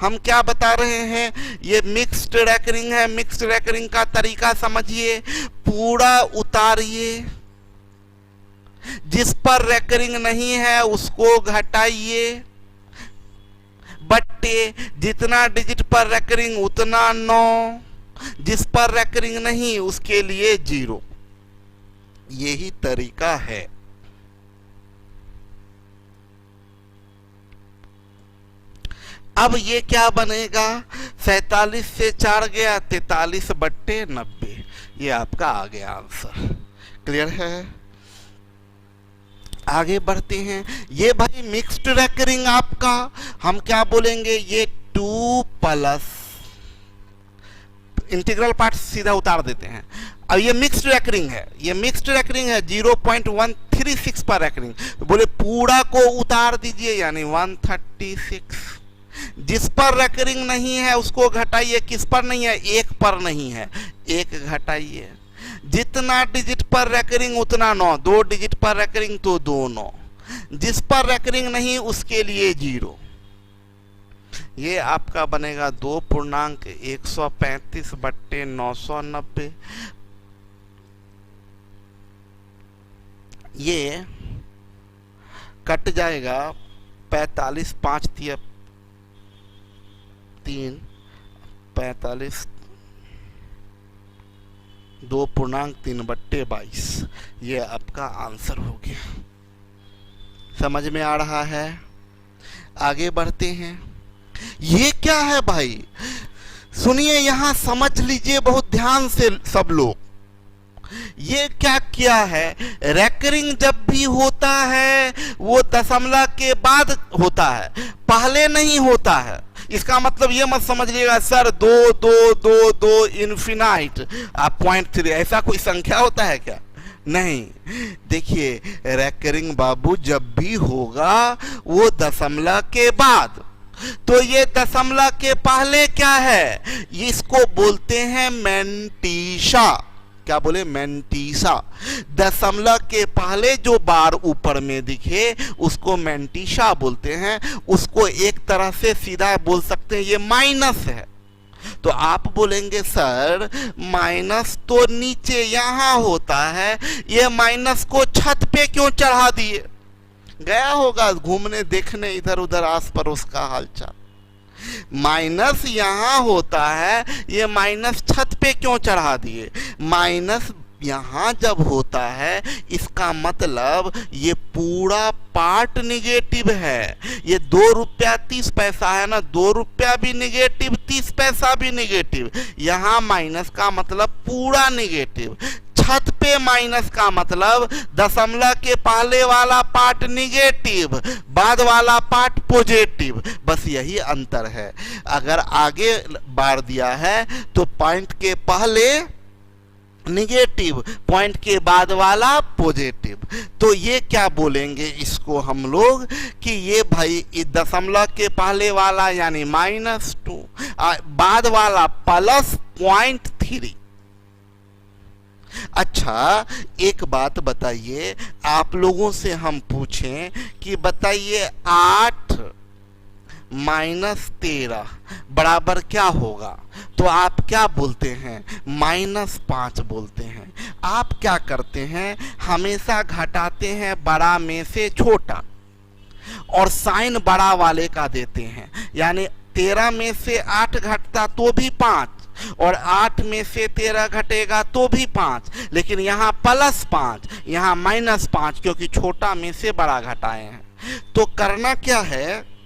हम क्या बता रहे हैं, ये मिक्स्ड रेकरिंग है। मिक्स्ड रेकरिंग का तरीका समझिए, पूरा उतारिए, जिस पर रेकरिंग नहीं है उसको घटाइए, बट्टे जितना डिजिट पर रेकरिंग उतना 9, जिस पर रेकरिंग नहीं उसके लिए 0। यही तरीका है। अब ये क्या बनेगा, 47 से 4 गया 43 बट्टे 90। ये आपका आ गया आंसर। क्लियर है? आगे बढ़ते हैं। ये भाई मिक्स्ड रेकरिंग आपका, हम क्या बोलेंगे, ये 2 प्लस इंटीग्रल पार्ट सीधा उतार देते हैं। अब ये मिक्स्ड रेकरिंग है, ये मिक्स्ड रेकरिंग है, 0.136 पर रेकरिंग, तो बोले पूरा को उतार दीजिए यानी 136। जिस पर रेकरिंग नहीं है उसको घटाइए, किस पर नहीं है, 1 पर नहीं है, 1 घटाइए। जितना डिजिट पर रेकरिंग उतना 9, 2 डिजिट पर रेकरिंग तो 2 9, जिस पर रेकरिंग नहीं उसके लिए 0। ये आपका बनेगा 2.135 बट्टे 990। ये कट जाएगा 45 5 3 45 2.3 बट्टे 22। ये आपका आंसर हो गया। समझ में आ रहा है? आगे बढ़ते हैं। ये क्या है भाई, सुनिए यहां समझ लीजिए बहुत ध्यान से सब लोग। ये क्या किया है, रेकरिंग जब भी होता है वो दशमलव के बाद होता है, पहले नहीं होता है। इसका मतलब ये मत समझिएगा सर 2 2 2 2 इन्फिनाइट 0.3 ऐसा कोई संख्या होता है क्या? नहीं। देखिए रेकरिंग बाबू जब भी होगा वो दशमलव के बाद, तो ये दशमलव के पहले क्या है, इसको बोलते हैं मैंटीसा। क्या बोले? मैंटीसा। दशमलव के पहले जो बार ऊपर में दिखे उसको मैंटीसा बोलते हैं। उसको एक तरह से सीधा बोल सकते हैं ये माइनस है। तो आप बोलेंगे सर माइनस तो नीचे यहां होता है, ये माइनस को छत पे क्यों चढ़ा दिए? गया होगा घूमने देखने इधर उधर आस पड़ोस का हालचाल। माइनस यहां होता है, ये माइनस छत पे क्यों चढ़ा दिए? माइनस यहां जब होता है इसका मतलब ये पूरा पार्ट निगेटिव है। ये 2 रुपया 30 पैसा है ना, 2 रुपया भी निगेटिव 30 पैसा भी निगेटिव। यहां माइनस का मतलब पूरा निगेटिव, छत पे माइनस का मतलब दशमलव के पहले वाला पार्ट निगेटिव, बाद वाला पार्ट पॉजिटिव। बस यही अंतर है। अगर आगे बार दिया है तो पॉइंट के पहले निगेटिव, पॉइंट के बाद वाला पॉजिटिव। तो ये क्या बोलेंगे इसको हम लोग कि ये भाई दशमलव के पहले वाला यानी -2, बाद वाला +0.3। अच्छा एक बात बताइए, आप लोगों से हम पूछें कि बताइए 8 -13 बराबर क्या होगा, तो आप क्या बोलते हैं? -5 बोलते हैं। आप क्या करते हैं, हमेशा घटाते हैं बड़ा में से छोटा और साइन बड़ा वाले का देते हैं। यानी 13 में से 8 घटता तो भी 5 और 8 में से 13 घटेगा तो भी 5, लेकिन यहाँ +5 यहाँ -5 क्योंकि छोटा में से बड़ा घटाए हैं। तो करना क्या है,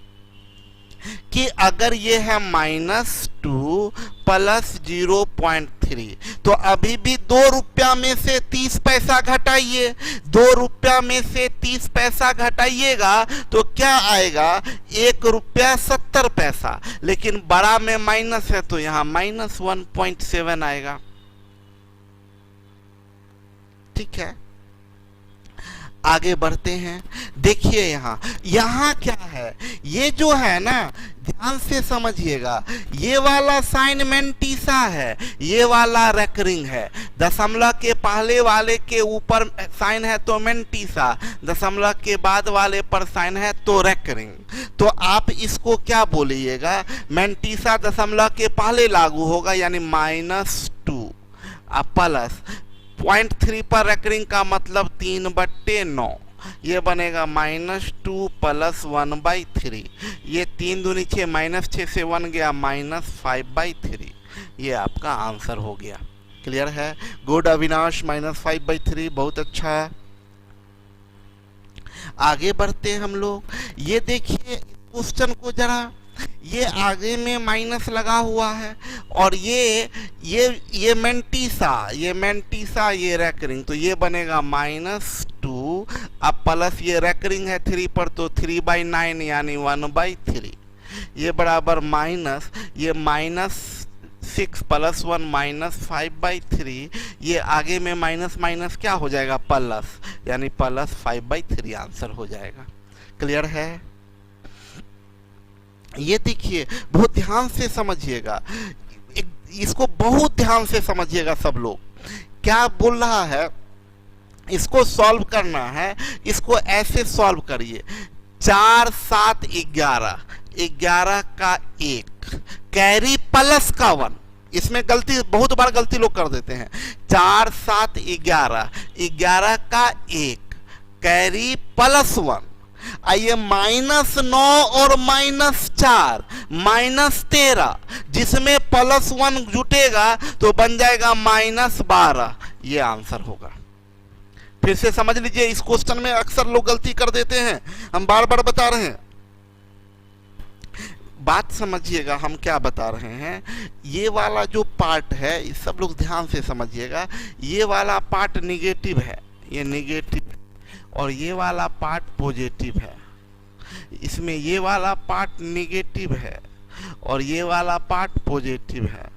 कि अगर ये है -2 प्लस 0.3 तो अभी भी 2 रुपया में से 30 पैसा घटाइए, 2 रुपया में से 30 पैसा घटाइएगा तो क्या आएगा, 1 रुपया 70 पैसा। लेकिन बड़ा में माइनस है तो यहाँ -1.7 आएगा। ठीक है, आगे बढ़ते हैं। देखिए यहाँ क्या है, ये जो है ना, ध्यान से समझिएगा, ये वाला साइन मेंटीसा है, ये वाला रेकरिंग है। दशमलव के पहले वाले के ऊपर साइन है तो मेंटीसा, दशमलव के बाद वाले पर साइन है तो रेकरिंग। तो आप इसको क्या बोलिएगा, मेंटीसा दशमलव के पहले लागू होगा यानी -2 प्लस 0.3 पर रेकरिंग का मतलब 3/9, ये बनेगा -2 प्लस 1/3। ये 3 दूनी 6, -6 से 1 गया -5/3। ये आपका आंसर हो गया। क्लियर है? गुड अविनाश, -5/3 बहुत अच्छा। आगे बढ़ते हैं हम लोग। ये देखिए क्वेश्चन को जरा, ये आगे में माइनस लगा हुआ है और ये मेंटीसा ये रेकरिंग, तो ये बनेगा -2 अब प्लस ये रेकरिंग है 3 पर तो 3/9 यानी 1/3। ये बराबर माइनस, ये -6 प्लस 1 -5/3। ये आगे में माइनस माइनस क्या हो जाएगा, प्लस, यानी प्लस 5/3 आंसर हो जाएगा। क्लियर है? ये देखिए, बहुत ध्यान से समझिएगा, इसको बहुत ध्यान से समझिएगा सब लोग। क्या बोल रहा है, इसको सॉल्व करना है, इसको ऐसे सॉल्व करिए। 4 7 11, 11 का 1 कैरी प्लस का 1। इसमें गलती, बहुत बार गलती लोग कर देते हैं। 4 7 11, 11 का 1 कैरी प्लस 1। आइए -9 और -4 -13, जिसमें +1 जुटेगा तो बन जाएगा -12। ये आंसर होगा। फिर से समझ लीजिए, इस क्वेश्चन में अक्सर लोग गलती कर देते हैं, हम बार बार बता रहे हैं। बात समझिएगा हम क्या बता रहे हैं। ये वाला जो पार्ट है, सब लोग ध्यान से समझिएगा, ये वाला पार्ट निगेटिव है, ये निगेटिव है, और ये वाला पार्ट पॉजिटिव है। इसमें ये वाला पार्ट निगेटिव है और ये वाला पार्ट पॉजिटिव है।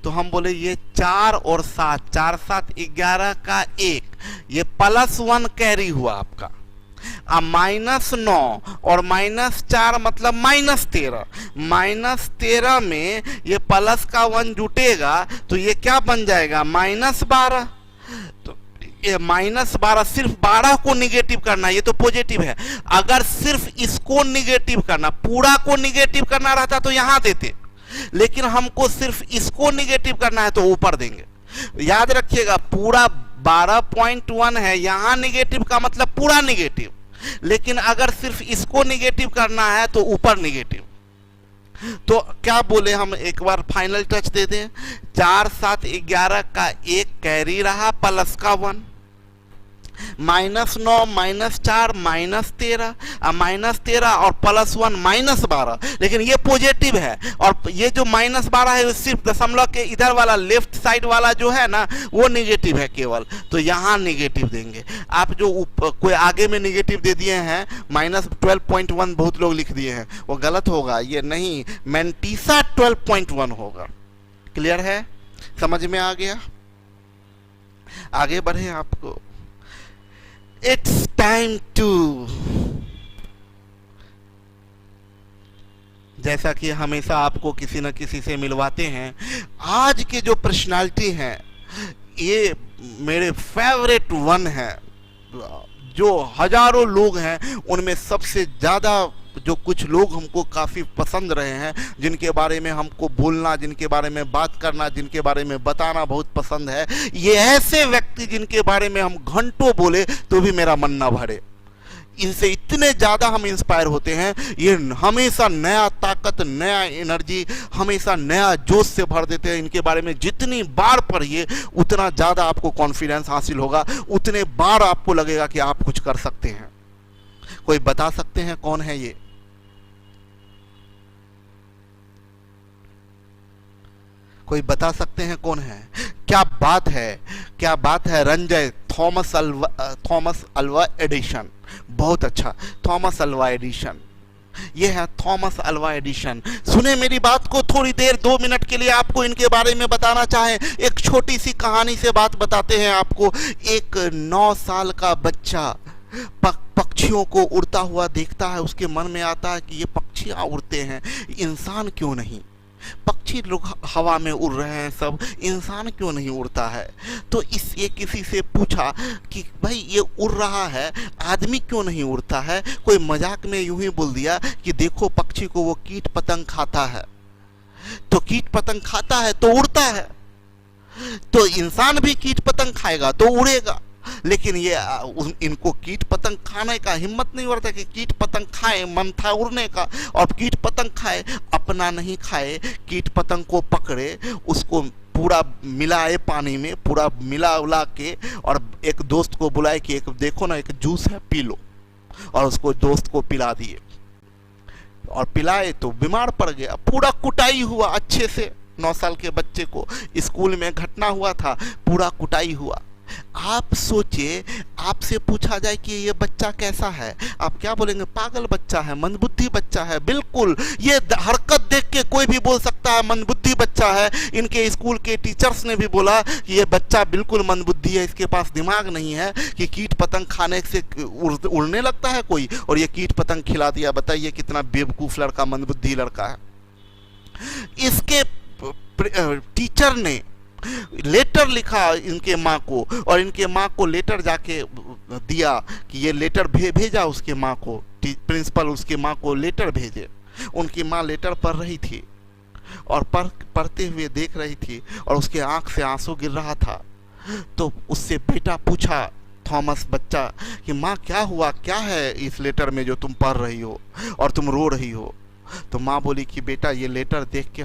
तो हम बोले ये 4 और 7, 4 7 11 का 1, ये +1 कैरी हुआ आपका। अब -9 और -4 मतलब -13, -13 में ये प्लस का 1 जुटेगा तो ये क्या बन जाएगा, -12। तो ये -12, सिर्फ 12 को निगेटिव करना, ये तो पॉजिटिव है। अगर सिर्फ इसको निगेटिव करना, पूरा को निगेटिव करना रहता तो यहां देते, लेकिन हमको सिर्फ इसको निगेटिव करना है तो ऊपर देंगे। याद रखिएगा, पूरा 12.1 है, यहां निगेटिव का मतलब पूरा निगेटिव, लेकिन अगर सिर्फ इसको निगेटिव करना है तो ऊपर निगेटिव। तो क्या बोले हम, एक बार फाइनल टच दे दें। 4 7 11 का 1 कैरी रहा प्लस का 1, -9 -4 -13, -13 और +1 -12, लेकिन ये पॉजिटिव है और ये जो -12 है सिर्फ दशमलव के इधर वाला लेफ्ट साइड वाला जो है ना वो निगेटिव है केवल, तो यहाँ निगेटिव देंगे। आप जो कोई आगे में निगेटिव दे दिए हैं -12.1 बहुत लोग लिख दिए हैं, वो गलत होगा, ये नहीं, मेंटीसा 12.1 होगा। क्लियर है? समझ में आ गया? आगे बढ़े आपको। It's time to, जैसा कि हमेशा आपको किसी न किसी से मिलवाते हैं, आज के जो पर्सनालिटी हैं ये मेरे फेवरेट वन है। जो हजारों लोग हैं उनमें सबसे ज़्यादा जो कुछ लोग हमको काफ़ी पसंद रहे हैं, जिनके बारे में हमको बोलना, जिनके बारे में बात करना, जिनके बारे में बताना बहुत पसंद है, ये ऐसे व्यक्ति जिनके बारे में हम घंटों बोले तो भी मेरा मन ना भरे। इनसे इतने ज़्यादा हम इंस्पायर होते हैं, ये हमेशा नया ताकत, नया एनर्जी, हमेशा नया जोश से भर देते हैं। इनके बारे में जितनी बार पढ़िए उतना ज़्यादा आपको कॉन्फिडेंस हासिल होगा, उतने बार आपको लगेगा कि आप कुछ कर सकते हैं। कोई बता सकते हैं कौन है ये? कोई बता सकते हैं कौन है? क्या बात है, क्या बात है रंजय, थॉमस अल्वा एडिशन। बहुत अच्छा, थॉमस अल्वा एडिशन, ये है थॉमस अल्वा एडिशन। सुने मेरी बात को थोड़ी देर, 2 मिनट के लिए आपको इनके बारे में बताना चाहें। एक छोटी सी कहानी से बात बताते हैं आपको। एक 9 साल का बच्चा पक्षियों को उड़ता हुआ देखता है। उसके मन में आता है कि ये पक्षियां उड़ते हैं, इंसान क्यों नहीं? पक्षी लोग हवा में उड़ रहे हैं सब, इंसान क्यों नहीं उड़ता है? तो ये किसी से पूछा कि भाई ये उड़ रहा है, आदमी क्यों नहीं उड़ता है? कोई मजाक में यूं ही बोल दिया कि देखो पक्षी को वो कीट पतंग खाता है, तो कीट पतंग खाता है तो उड़ता है, तो इंसान भी कीट पतंग खाएगा तो उड़ेगा। लेकिन ये इनको कीट पतंग खाने का हिम्मत नहीं होता कि कीट पतंग खाए, मन था उड़ने का और कीट पतंग खाए, अपना नहीं खाए, कीट पतंग को पकड़े, उसको पूरा मिलाए पानी में, पूरा मिला उला के, और एक दोस्त को बुलाए कि एक देखो ना एक जूस है पी लो, और उसको दोस्त को पिला दिए और पिलाए तो बीमार पड़ गया। पूरा कुटाई हुआ अच्छे से, 9 साल के बच्चे को स्कूल में घटना हुआ था, पूरा कुटाई हुआ। आप सोचिए, आपसे पूछा जाए कि ये बच्चा कैसा है, आप क्या बोलेंगे? पागल बच्चा है, मंदबुद्धि बच्चा है। बिल्कुल, ये हरकत देख के कोई भी बोल सकता है मंदबुद्धि बच्चा है। इनके स्कूल के टीचर्स ने भी बोला कि ये बच्चा बिल्कुल मंदबुद्धि है, इसके पास दिमाग नहीं है कि कीट पतंग खाने से उड़ने लगता है कोई, और ये कीट पतंग खिला दिया। बताइए कितना बेवकूफ लड़का, मंदबुद्धि लड़का है। इसके टीचर ने लेटर लिखा इनके माँ को, और इनके माँ को लेटर जाके दिया कि ये लेटर भेजा उसके माँ को, प्रिंसिपल उसके माँ को लेटर भेजे। उनकी माँ लेटर पढ़ रही थी और पढ़ते हुए देख रही थी, और उसके आंख से आंसू गिर रहा था। तो उससे बेटा पूछा, थॉमस बच्चा, कि माँ क्या हुआ, क्या है इस लेटर में जो तुम पढ़ रही हो और तुम रो रही हो? तो माँ बोली कि बेटा ये लेटर देख के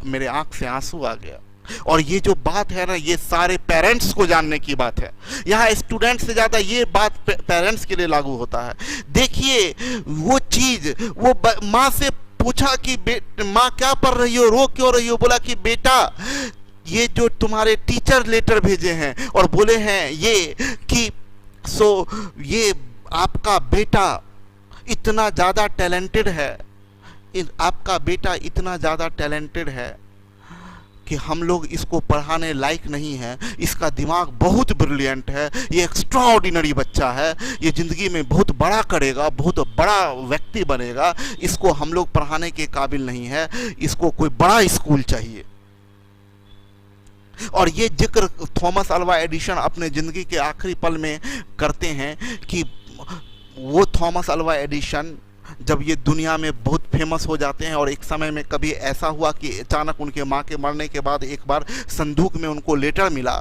मेरे आंख से आंसू आ गया। और ये जो बात है ना, ये सारे पेरेंट्स को जानने की बात है। यहाँ स्टूडेंट से ज्यादा ये बात पेरेंट्स के लिए लागू होता है। देखिए वो चीज, वो माँ से पूछा कि माँ क्या पढ़ रही हो, रो क्यों रही हो? बोला कि बेटा ये जो तुम्हारे टीचर लेटर भेजे हैं और बोले हैं ये कि ये आपका बेटा इतना ज्यादा टैलेंटेड है, आपका बेटा इतना ज्यादा टैलेंटेड है कि हम लोग इसको पढ़ाने लायक नहीं है, इसका दिमाग बहुत ब्रिलियंट है, ये एक्स्ट्राऑर्डिनरी बच्चा है, ये ज़िंदगी में बहुत बड़ा करेगा, बहुत बड़ा व्यक्ति बनेगा, इसको हम लोग पढ़ाने के काबिल नहीं है, इसको कोई बड़ा स्कूल चाहिए। और ये जिक्र थॉमस अल्वा एडिशन अपने ज़िंदगी के आखिरी पल में करते हैं कि वो थॉमस अल्वा एडिशन जब ये दुनिया में बहुत फेमस हो जाते हैं, और एक समय में कभी ऐसा हुआ कि अचानक उनके माँ के मरने के बाद एक बार संदूक में उनको लेटर मिला,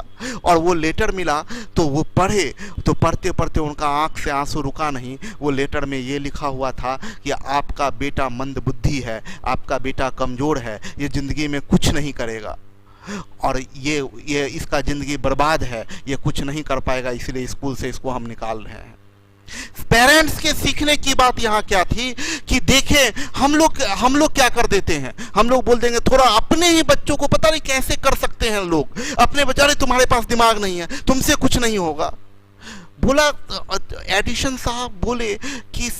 और वो लेटर मिला तो वो पढ़े, तो पढ़ते पढ़ते उनका आंख से आंसू रुका नहीं। वो लेटर में ये लिखा हुआ था कि आपका बेटा मंदबुद्धि है, आपका बेटा कमज़ोर है, ये ज़िंदगी में कुछ नहीं करेगा, और ये इसका ज़िंदगी बर्बाद है, ये कुछ नहीं कर पाएगा, इसलिए स्कूल से इसको हम निकाल रहे हैं। पेरेंट्स के सीखने की बात यहाँ क्या थी कि देखें हम लोग क्या कर देते हैं, हम लोग बोल देंगे थोड़ा अपने ही बच्चों को, पता नहीं कैसे कर सकते हैं लोग, अपने बेचारे तुम्हारे पास दिमाग नहीं है, तुमसे कुछ नहीं होगा। बोला एडिशन साहब बोले कि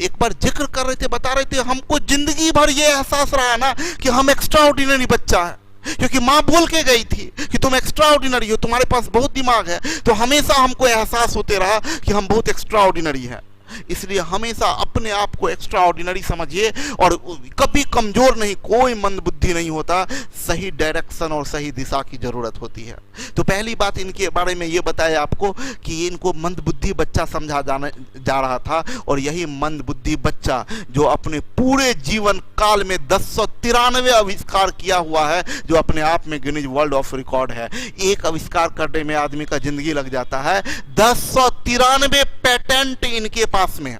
एक बार जिक्र कर रहे थे, बता रहे थे हमको जिंदगी भर ये एहसास रहा ना कि हम एक्स्ट्राऑर्डिनरी बच्चा है, क्योंकि माँ बोल के गई थी कि तुम एक्स्ट्राऑर्डिनरी हो, तुम्हारे पास बहुत दिमाग है, तो हमेशा हमको एहसास होते रहा कि हम बहुत एक्स्ट्राऑर्डिनरी हैं। इसलिए हमेशा अपने आप को एक्स्ट्राऑर्डिनरी समझिए, और कभी कमजोर नहीं, कोई मंदबुद्धि नहीं होता, सही डायरेक्शन और सही दिशा की जरूरत होती है। तो पहली बात इनके बारे में ये बताया आपको कि इनको मंदबुद्धि बच्चा समझा जा रहा था, और यही मंदबुद्धि बच्चा जो अपने पूरे जीवन काल में 1093 आविष्कार किया हुआ है, जो अपने आप में गिनीज वर्ल्ड ऑफ रिकॉर्ड है। एक आविष्कार करने में आदमी का जिंदगी लग जाता है, 1093 पेटेंट इनके पास में,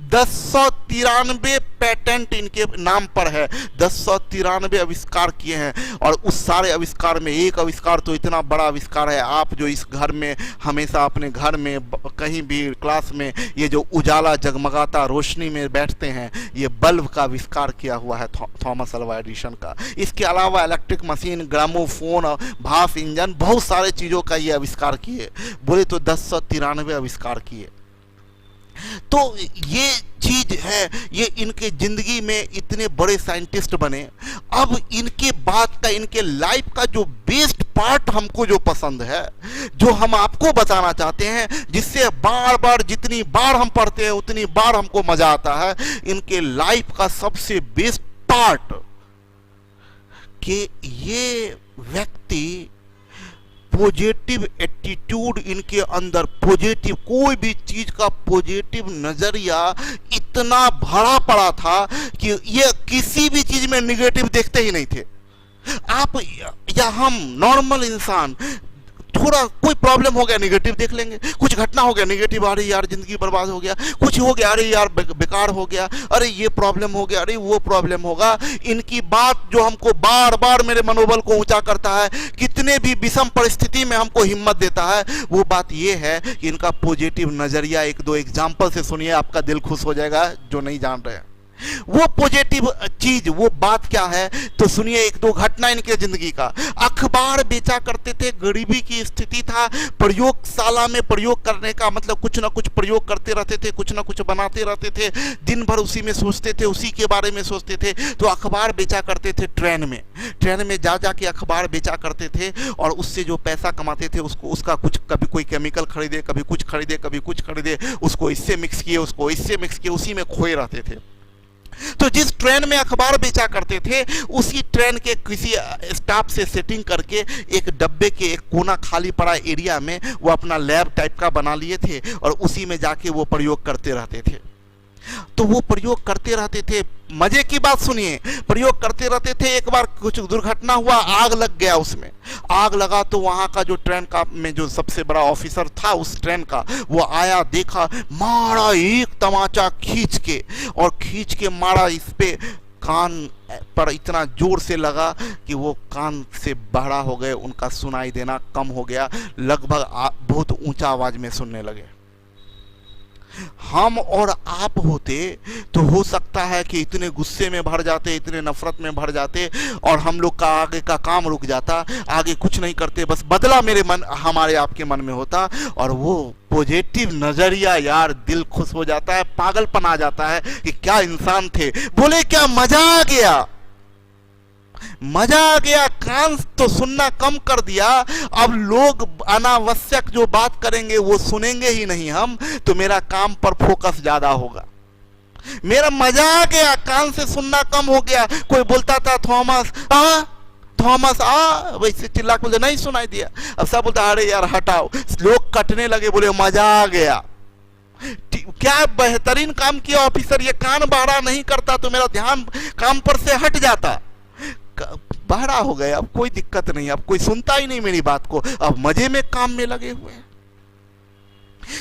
1093 पेटेंट इनके नाम पर है। 1093 आविष्कार किए हैं और उस सारे आविष्कार में एक आविष्कार तो इतना बड़ा आविष्कार है, आप जो इस घर में हमेशा अपने घर में कहीं भी क्लास में ये जो उजाला जगमगाता रोशनी में बैठते हैं, ये बल्ब का आविष्कार किया हुआ है थॉमस अल्वा एडिसन का। इसके अलावा इलेक्ट्रिक मशीन, ग्रामोफोन, भाप इंजन, बहुत सारे चीज़ों का ये आविष्कार किए, बोले तो 1093 आविष्कार किए। तो ये चीज है, ये इनके जिंदगी में इतने बड़े साइंटिस्ट बने। अब इनके बाद का, इनके लाइफ का जो बेस्ट पार्ट हमको जो पसंद है, जो हम आपको बताना चाहते हैं, जिससे बार बार जितनी बार हम पढ़ते हैं उतनी बार हमको मजा आता है, इनके लाइफ का सबसे बेस्ट पार्ट कि ये व्यक्ति पॉजिटिव एटीट्यूड इनके अंदर, पॉजिटिव कोई भी चीज का पॉजिटिव नजरिया इतना भरा पड़ा था कि ये किसी भी चीज में निगेटिव देखते ही नहीं थे। आप या हम नॉर्मल इंसान थोड़ा कोई प्रॉब्लम हो गया निगेटिव देख लेंगे, कुछ घटना हो गया निगेटिव, अरे यार जिंदगी बर्बाद हो गया, कुछ हो गया अरे यार बेकार हो गया, अरे ये प्रॉब्लम हो गया, अरे वो प्रॉब्लम होगा। इनकी बात जो हमको बार बार मेरे मनोबल को ऊंचा करता है, कितने भी विषम परिस्थिति में हमको हिम्मत देता है, वो बात ये है कि इनका पॉजिटिव नजरिया। एक दो एग्जाम्पल से सुनिए, आपका दिल खुश हो जाएगा जो नहीं जान रहे हैं वो पॉजिटिव चीज, वो बात क्या है तो सुनिए। एक दो घटना इनके जिंदगी का। अखबार बेचा करते थे, गरीबी की स्थिति था, प्रयोगशाला में प्रयोग करने का मतलब कुछ ना कुछ प्रयोग करते रहते थे, कुछ ना कुछ बनाते रहते थे, दिन भर उसी में सोचते थे, उसी के बारे में सोचते थे। तो अखबार बेचा करते थे ट्रेन में जा के अखबार बेचा करते थे और उससे जो पैसा कमाते थे उसको, उसका कुछ कभी कोई केमिकल खरीदे, कभी कुछ खरीदे, कभी कुछ खरीदे, उसको इससे मिक्स किए, उसको इससे मिक्स किए, उसी में खोए रहते थे। तो जिस ट्रेन में अखबार बेचा करते थे उसी ट्रेन के किसी स्टाफ से सेटिंग करके एक डब्बे के एक कोना खाली पड़ा एरिया में वो अपना लैब टाइप का बना लिए थे और उसी में जाके वो प्रयोग करते रहते थे। तो वो प्रयोग करते रहते थे, मजे की बात सुनिए, प्रयोग करते रहते थे। एक बार कुछ दुर्घटना हुआ, आग लग गया, उसमें आग लगा तो वहां का जो ट्रेन का में जो सबसे बड़ा ऑफिसर था उस ट्रेन का, वो आया, देखा, मारा एक तमाचा खींच के मारा इस पे, कान पर इतना जोर से लगा कि वो कान से बहरा हो गए, उनका सुनाई देना कम हो गया, लगभग बहुत ऊंचा आवाज में सुनने लगे। हम और आप होते तो हो सकता है कि इतने गुस्से में भर जाते, इतने नफरत में भर जाते और हम लोग का आगे का काम रुक जाता, आगे कुछ नहीं करते, बस बदला हमारे आपके मन में होता। और वो पॉजिटिव नजरिया, यार दिल खुश हो जाता है, पागलपन आ जाता है कि क्या इंसान थे। बोले क्या मजा आ गया, मजा आ गया, कान तो सुनना कम कर दिया, अब लोग अनावश्यक जो बात करेंगे वो सुनेंगे ही नहीं हम, तो मेरा काम पर फोकस ज्यादा होगा। मेरा मजा आ गया, कान से सुनना कम हो गया। कोई बोलता था थॉमस आ, वैसे चिल्ला के बोलते नहीं सुनाई दिया, अब सब बोलता अरे यार हटाओ, लोग कटने लगे, बोले मजा आ गया। क्या बेहतरीन काम किया ऑफिसर, ये कान बहरा नहीं करता तो मेरा ध्यान काम पर से हट जाता, बहरा हो गए, अब कोई दिक्कत नहीं, अब कोई सुनता ही नहीं मेरी बात को, अब मजे में काम में लगे हुए हैं।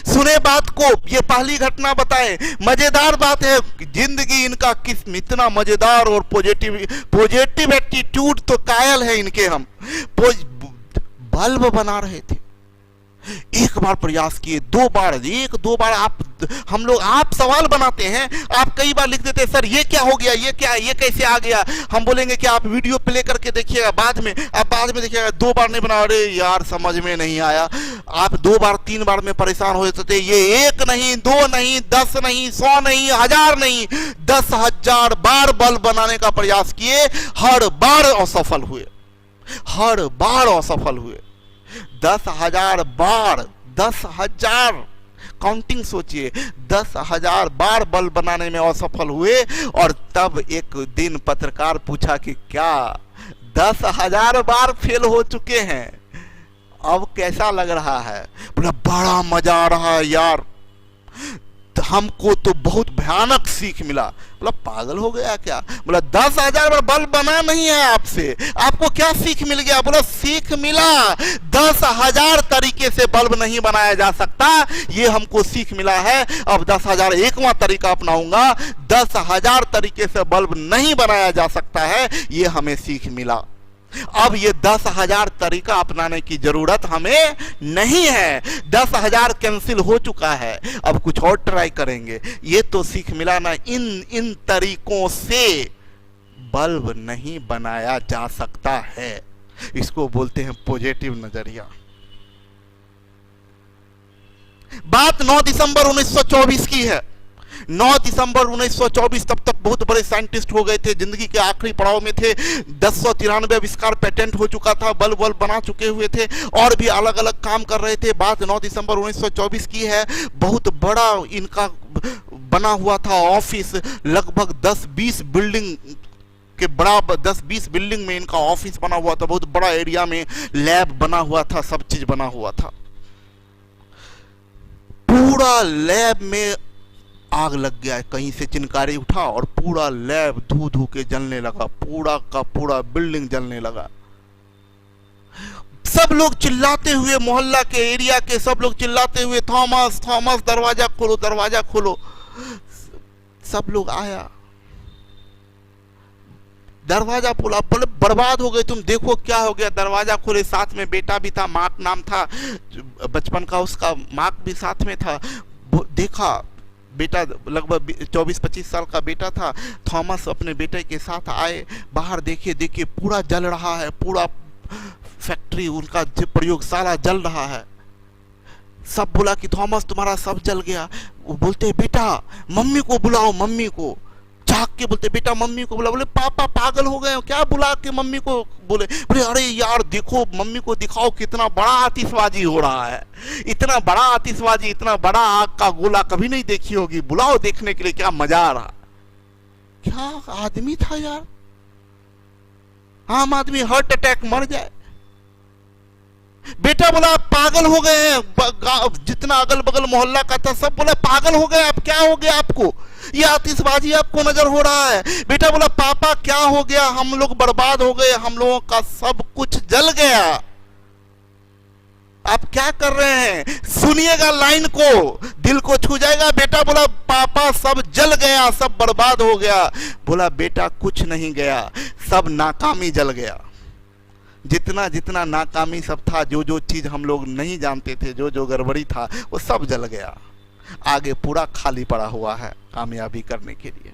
सुने बात को, ये पहली घटना बताए, मजेदार बात है, जिंदगी इनका किस इतना मजेदार और पॉजिटिव एटीट्यूड, तो कायल है इनके हम। बल्ब बना रहे थे, एक बार प्रयास किए, दो बार आप सवाल बनाते हैं, आप कई बार लिख देते हैं सर ये क्या हो गया, ये कैसे आ गया। हम बोलेंगे कि आप वीडियो प्ले करके देखिएगा, बाद में देखिएगा, 2 बार नहीं बना, अरे यार समझ में नहीं आया। आप 2 बार 3 बार में परेशान हो जाते थे। ये 1 नहीं, 2 नहीं, 10 नहीं, 100 नहीं, 1000 नहीं, 10,000 बार बल्ब बनाने का प्रयास किए, हर बार असफल हुए, 10,000 बार, 10,000 काउंटिंग सोचिए, 10,000 बार बल्ब बनाने में असफल हुए। और तब एक दिन पत्रकार पूछा कि क्या 10,000 बार फेल हो चुके हैं, अब कैसा लग रहा है? बोला बड़ा मजा आ रहा है यार, हमको तो बहुत भयानक सीख मिला। बोला पागल हो गया क्या? बोला 10,000 बल्ब बना नहीं है आपसे, आपको क्या सीख मिल गया? बोला सीख मिला 10,000 तरीके से बल्ब नहीं बनाया जा सकता, ये हमको सीख मिला है। अब 10,001वां तरीका अपनाऊंगा, 10,000 तरीके से बल्ब नहीं बनाया जा सकता है, ये हमें सीख मिला। अब ये 10,000 तरीका अपनाने की जरूरत हमें नहीं है, 10,000 कैंसिल हो चुका है, अब कुछ और ट्राई करेंगे। ये तो सीख मिला ना, इन तरीकों से बल्ब नहीं बनाया जा सकता है। इसको बोलते हैं पॉजिटिव नजरिया। बात 9 दिसंबर 1924 की है। 9 दिसंबर 1924, तब तक बहुत बड़े साइंटिस्ट हो गए थे, जिंदगी के आखिरी पड़ाव में थे। 1093 आविष्कार पेटेंट हो चुका था, बल्ब बना चुके हुए थे, और भी अलग अलग काम कर रहे थे। बात 9 दिसंबर 1924 की है। बहुत बड़ा इनका बना हुआ था ऑफिस, लगभग 10-20 बिल्डिंग के बड़ा 10-20 बिल्डिंग में इनका ऑफिस बना हुआ था। बहुत बड़ा एरिया में लैब बना हुआ था, सब चीज बना हुआ था। पूरा लैब में आग लग गया, कहीं से चिनकारी उठा और पूरा लैब धू धू के जलने लगा, पूरा का पूरा बिल्डिंग जलने लगा। सब लोग चिल्लाते हुए, मोहल्ला के एरिया के सब लोग चिल्लाते हुए, थॉमस थॉमस दरवाजा खोलो, दरवाजा खोलो। सब लोग आया, दरवाजा खोला, बोले बर्बाद हो गए तुम, देखो क्या हो गया। दरवाजा खोले, साथ में बेटा भी था, मार्क नाम था बचपन का उसका, मार्क भी साथ में था। देखा बेटा लगभग 24-25 साल का बेटा था। थॉमस अपने बेटे के साथ आए, बाहर देखिए पूरा जल रहा है, पूरा फैक्ट्री उनका प्रयोगशाला जल रहा है। सब बोला कि थॉमस तुम्हारा सब जल गया। वो बोलते बेटा मम्मी को बुलाओ, मम्मी को झाँक के बोलते बेटा मम्मी को बुला। बोले पापा पागल हो गए हो क्या, बुला के मम्मी को? बोले अरे यार देखो, मम्मी को दिखाओ कितना बड़ा आतिशबाजी हो रहा है, इतना बड़ा आतिशबाजी, इतना बड़ा आग का गोला कभी नहीं देखी होगी, बुलाओ देखने के लिए, क्या मजा आ रहा। क्या आदमी था यार, आम आदमी हार्ट अटैक मर जाए। बेटा बोला आप पागल हो गए हैं, जितना अगल बगल मोहल्ला का था सब बोला पागल हो गए आप, क्या हो गया आपको, ये आतिशबाजी आपको नजर हो रहा है। बेटा बोला पापा क्या हो गया, हम लोग बर्बाद हो गए, हम लोगों का सब कुछ जल गया। आप क्या कर रहे हैं, सुनिएगा लाइन को, दिल को छू जाएगा। बेटा बोला पापा सब जल गया, सब बर्बाद हो गया। बोला बेटा कुछ नहीं गया, सब नाकामी जल गया। जितना जितना नाकामी सब था, जो जो चीज हम लोग नहीं जानते थे, जो जो गड़बड़ी था, वो सब जल गया। आगे पूरा खाली पड़ा हुआ है कामयाबी करने के लिए।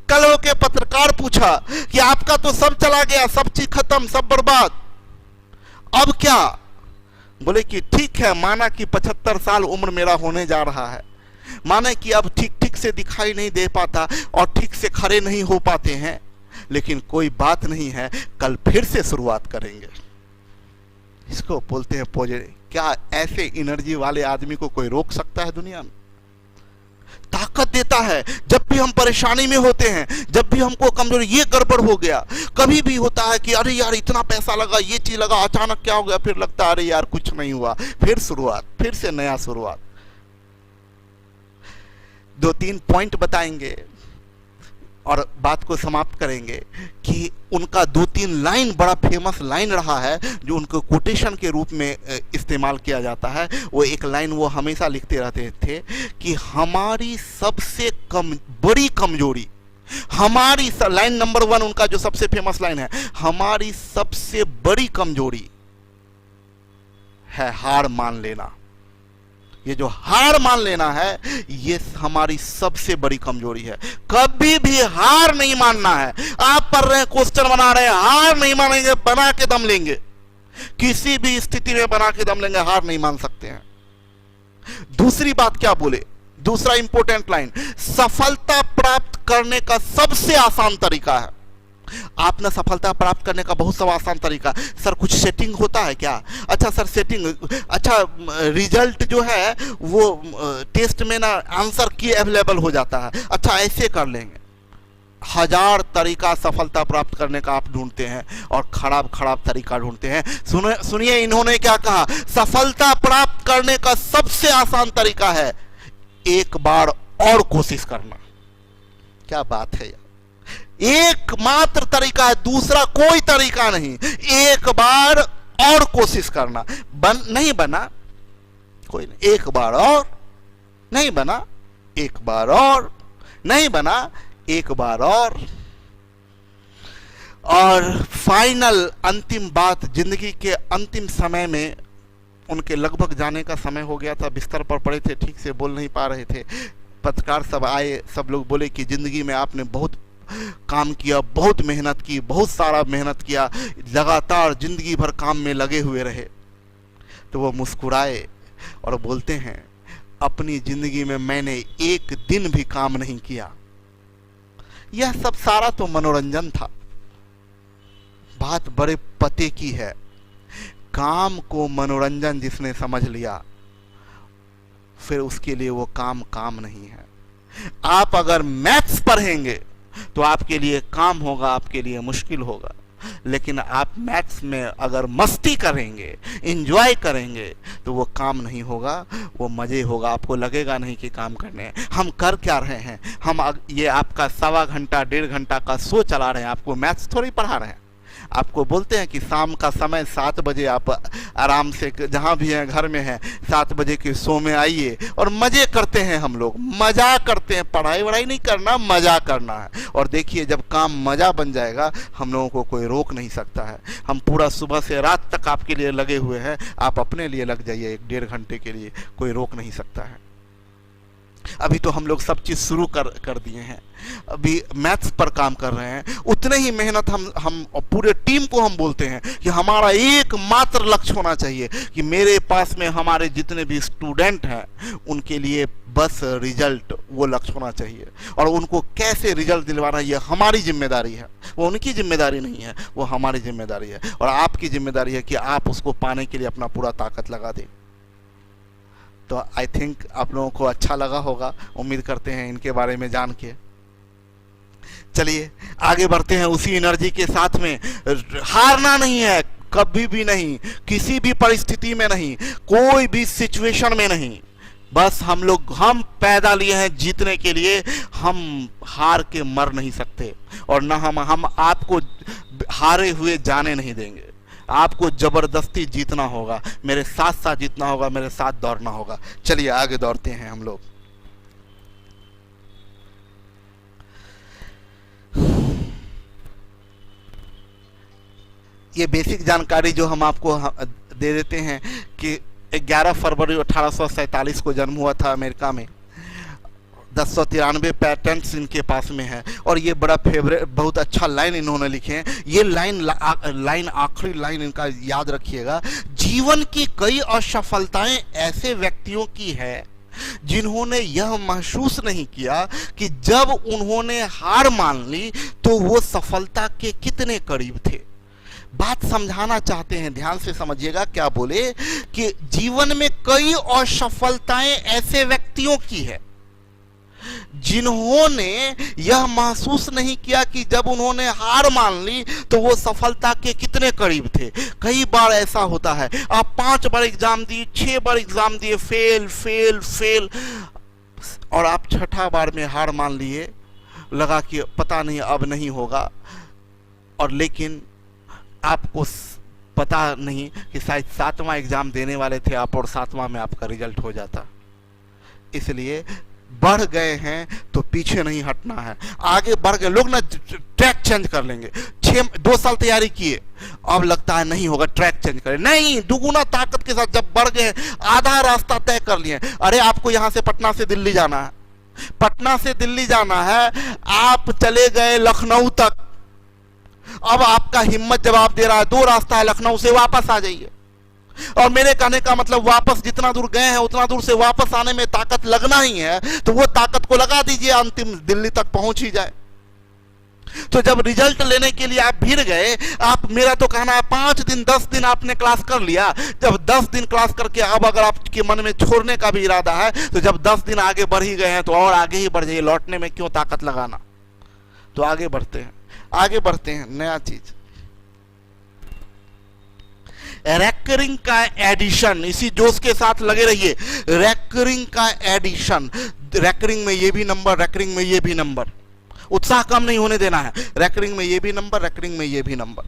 कल होके पत्रकार पूछा कि आपका तो सब चला गया, सब चीज खत्म, सब बर्बाद, अब क्या? बोले कि ठीक है, माना कि 75 साल उम्र मेरा होने जा रहा है, माना कि अब ठीक ठीक से दिखाई नहीं दे पाता और ठीक से खड़े नहीं हो पाते हैं, लेकिन कोई बात नहीं है, कल फिर से शुरुआत करेंगे। इसको बोलते हैं पॉजिटिव। क्या ऐसे एनर्जी वाले आदमी को कोई रोक सकता है दुनिया में? ताकत देता है। जब भी हम परेशानी में होते हैं, जब भी हमको कमजोरी, ये गड़बड़ हो गया, कभी भी होता है कि अरे यार इतना पैसा लगा, ये चीज लगा, अचानक क्या हो गया, फिर लगता है अरे यार कुछ नहीं हुआ, फिर शुरुआत, फिर से नया शुरुआत। 2-3 पॉइंट बताएंगे और बात को समाप्त करेंगे कि उनका 2-3 लाइन बड़ा फेमस लाइन रहा है, जो उनको कोटेशन के रूप में इस्तेमाल किया जाता है। वो एक लाइन वो हमेशा लिखते रहते थे कि हमारी सबसे बड़ी कमजोरी, हमारी लाइन नंबर 1 उनका जो सबसे फेमस लाइन है, हमारी सबसे बड़ी कमजोरी है हार मान लेना। ये जो हार मान लेना है, ये हमारी सबसे बड़ी कमजोरी है। कभी भी हार नहीं मानना है। आप पढ़ रहे हैं, क्वेश्चन बना रहे हैं, हार नहीं मानेंगे, बना के दम लेंगे। किसी भी स्थिति में बना के दम लेंगे, हार नहीं मान सकते हैं। दूसरी बात क्या बोले, दूसरा इंपॉर्टेंट लाइन, सफलता प्राप्त करने का सबसे आसान तरीका है। आपने सफलता प्राप्त करने का बहुत सब आसान तरीका। सर कुछ सेटिंग होता है क्या? अच्छा सर सेटिंग, अच्छा रिजल्ट जो है वो टेस्ट में ना आंसर की अवेलेबल हो जाता है, अच्छा ऐसे कर लेंगे। 1000 तरीका सफलता प्राप्त करने का आप ढूंढते हैं और खराब खराब तरीका ढूंढते हैं। सुनिए इन्होंने क्या कहा, सफलता प्राप्त करने का सबसे आसान तरीका है एक बार और कोशिश करना। क्या बात है यार, एकमात्र तरीका है, दूसरा कोई तरीका नहीं। एक बार और कोशिश करना। नहीं बना कोई नहीं, एक बार और नहीं बना, एक बार और नहीं बना, एक बार और फाइनल अंतिम बात, जिंदगी के अंतिम समय में उनके लगभग जाने का समय हो गया था, बिस्तर पर पड़े थे, ठीक से बोल नहीं पा रहे थे। पत्रकार सब आए, सब लोग बोले कि जिंदगी में आपने बहुत काम किया, बहुत मेहनत की, बहुत सारा मेहनत किया, लगातार जिंदगी भर काम में लगे हुए रहे। तो वो मुस्कुराए और बोलते हैं, अपनी जिंदगी में मैंने एक दिन भी काम नहीं किया। यह सब सारा तो मनोरंजन था। बात बड़े पते की है, काम को मनोरंजन जिसने समझ लिया, फिर उसके लिए वो काम काम नहीं है। आप अगर मैथ्स पढ़ेंगे तो आपके लिए काम होगा, आपके लिए मुश्किल होगा। लेकिन आप मैथ्स में अगर मस्ती करेंगे, एंजॉय करेंगे, तो वो काम नहीं होगा, वो मजे होगा। आपको लगेगा नहीं कि काम करने हैं। हम कर क्या रहे हैं, हम ये आपका 1.25 घंटा 1.5 घंटा का शो चला रहे हैं, आपको मैथ्स थोड़ी पढ़ा रहे हैं। आपको बोलते हैं कि शाम का समय 7 बजे आप आराम से जहाँ भी हैं घर में हैं 7 बजे के शो में आइए और मज़े करते हैं। हम लोग मज़ा करते हैं, पढ़ाई वढ़ाई नहीं करना, मज़ा करना है। और देखिए जब काम मज़ा बन जाएगा हम लोगों को कोई रोक नहीं सकता है। हम पूरा सुबह से रात तक आपके लिए लगे हुए हैं, आप अपने लिए लग जाइए 1-1.5 घंटे के लिए, कोई रोक नहीं सकता है। अभी तो हम लोग सब चीज़ शुरू कर दिए हैं, अभी मैथ्स पर काम कर रहे हैं। उतने ही मेहनत हम पूरे टीम को हम बोलते हैं कि हमारा एकमात्र लक्ष्य होना चाहिए कि मेरे पास में हमारे जितने भी स्टूडेंट हैं उनके लिए बस रिजल्ट, वो लक्ष्य होना चाहिए। और उनको कैसे रिजल्ट दिलवाना ये हमारी जिम्मेदारी है, वो उनकी जिम्मेदारी नहीं है, वो हमारी जिम्मेदारी है। और आपकी जिम्मेदारी है कि आप उसको पाने के लिए अपना पूरा ताकत लगा दें। तो आई थिंक आप लोगों को अच्छा लगा होगा, उम्मीद करते हैं इनके बारे में जान के। चलिए आगे बढ़ते हैं उसी एनर्जी के साथ में। हारना नहीं है, कभी भी नहीं, किसी भी परिस्थिति में नहीं, कोई भी सिचुएशन में नहीं। बस हम पैदा लिए हैं जीतने के लिए, हम हार के मर नहीं सकते और न हम आपको हारे हुए जाने नहीं देंगे। आपको जबरदस्ती जीतना होगा, मेरे साथ साथ जीतना होगा, मेरे साथ दौड़ना होगा। चलिए आगे दौड़ते हैं हम लोग। ये बेसिक जानकारी जो हम आपको दे देते हैं कि 11 फरवरी 1847 को जन्म हुआ था अमेरिका में। 1093 पैटेंट्स इनके पास में है और ये बड़ा फेवरेट, बहुत अच्छा लाइन इन्होंने लिखे हैं। ये लाइन आखिरी लाइन इनका याद रखिएगा। जीवन की कई असफलताएं ऐसे व्यक्तियों की है जिन्होंने यह महसूस नहीं किया कि जब उन्होंने हार मान ली तो वो सफलता के कितने करीब थे। बात समझाना चाहते हैं, ध्यान से समझिएगा क्या बोले कि जीवन में कई असफलताएं ऐसे व्यक्तियों की है जिन्होंने यह महसूस नहीं किया कि जब उन्होंने हार मान ली तो वो सफलता के कितने करीब थे। कई बार ऐसा होता है, आप 5 बार एग्जाम दिए, 6 बार एग्जाम दिए, फेल फेल फेल, और आप 6ठा बार में हार मान लिए, लगा कि पता नहीं अब नहीं होगा। और लेकिन आपको पता नहीं कि शायद 7वां एग्जाम देने वाले थे आप और 7वां में आपका रिजल्ट हो जाता। इसलिए बढ़ गए हैं तो पीछे नहीं हटना है, आगे बढ़ गए। लोग ना ट्रैक चेंज कर लेंगे, 2 साल तैयारी किए, अब लगता है नहीं होगा, ट्रैक चेंज करें। नहीं, दुगुना ताकत के साथ जब बढ़ गए, आधा रास्ता तय कर लिए। अरे आपको यहां से पटना से दिल्ली जाना है, पटना से दिल्ली जाना है, आप चले गए लखनऊ तक, अब आपका हिम्मत जवाब दे रहा है 2 रास्ता है, लखनऊ से वापस आ जाइए। और मेरे कहने का मतलब वापस जितना दूर गए हैं उतना दूर से वापस आने में ताकत लगना ही है, तो वो ताकत को लगा दीजिए, अंतिम दिल्ली तक पहुंच ही जाए। तो जब रिजल्ट लेने के लिए आप भिड़ गए, आप, मेरा तो कहना है 5 दिन 10 दिन आपने क्लास कर लिया। जब 10 दिन क्लास करके अब अगर आपके मन में छोड़ने का भी इरादा है तो जब 10 दिन आगे बढ़ ही गए हैं तो और आगे ही बढ़ जाइए, लौटने में क्यों ताकत लगाना। तो आगे बढ़ते हैं, आगे बढ़ते हैं। नया चीज, रैकरिंग का एडिशन, इसी जोश के साथ लगे रहिए। रैकरिंग का एडिशन, रैकरिंग में ये भी नंबर, रैकरिंग में ये भी नंबर, उत्साह कम नहीं होने देना है। रैकरिंग में ये भी नंबर, रैकरिंग में ये भी नंबर,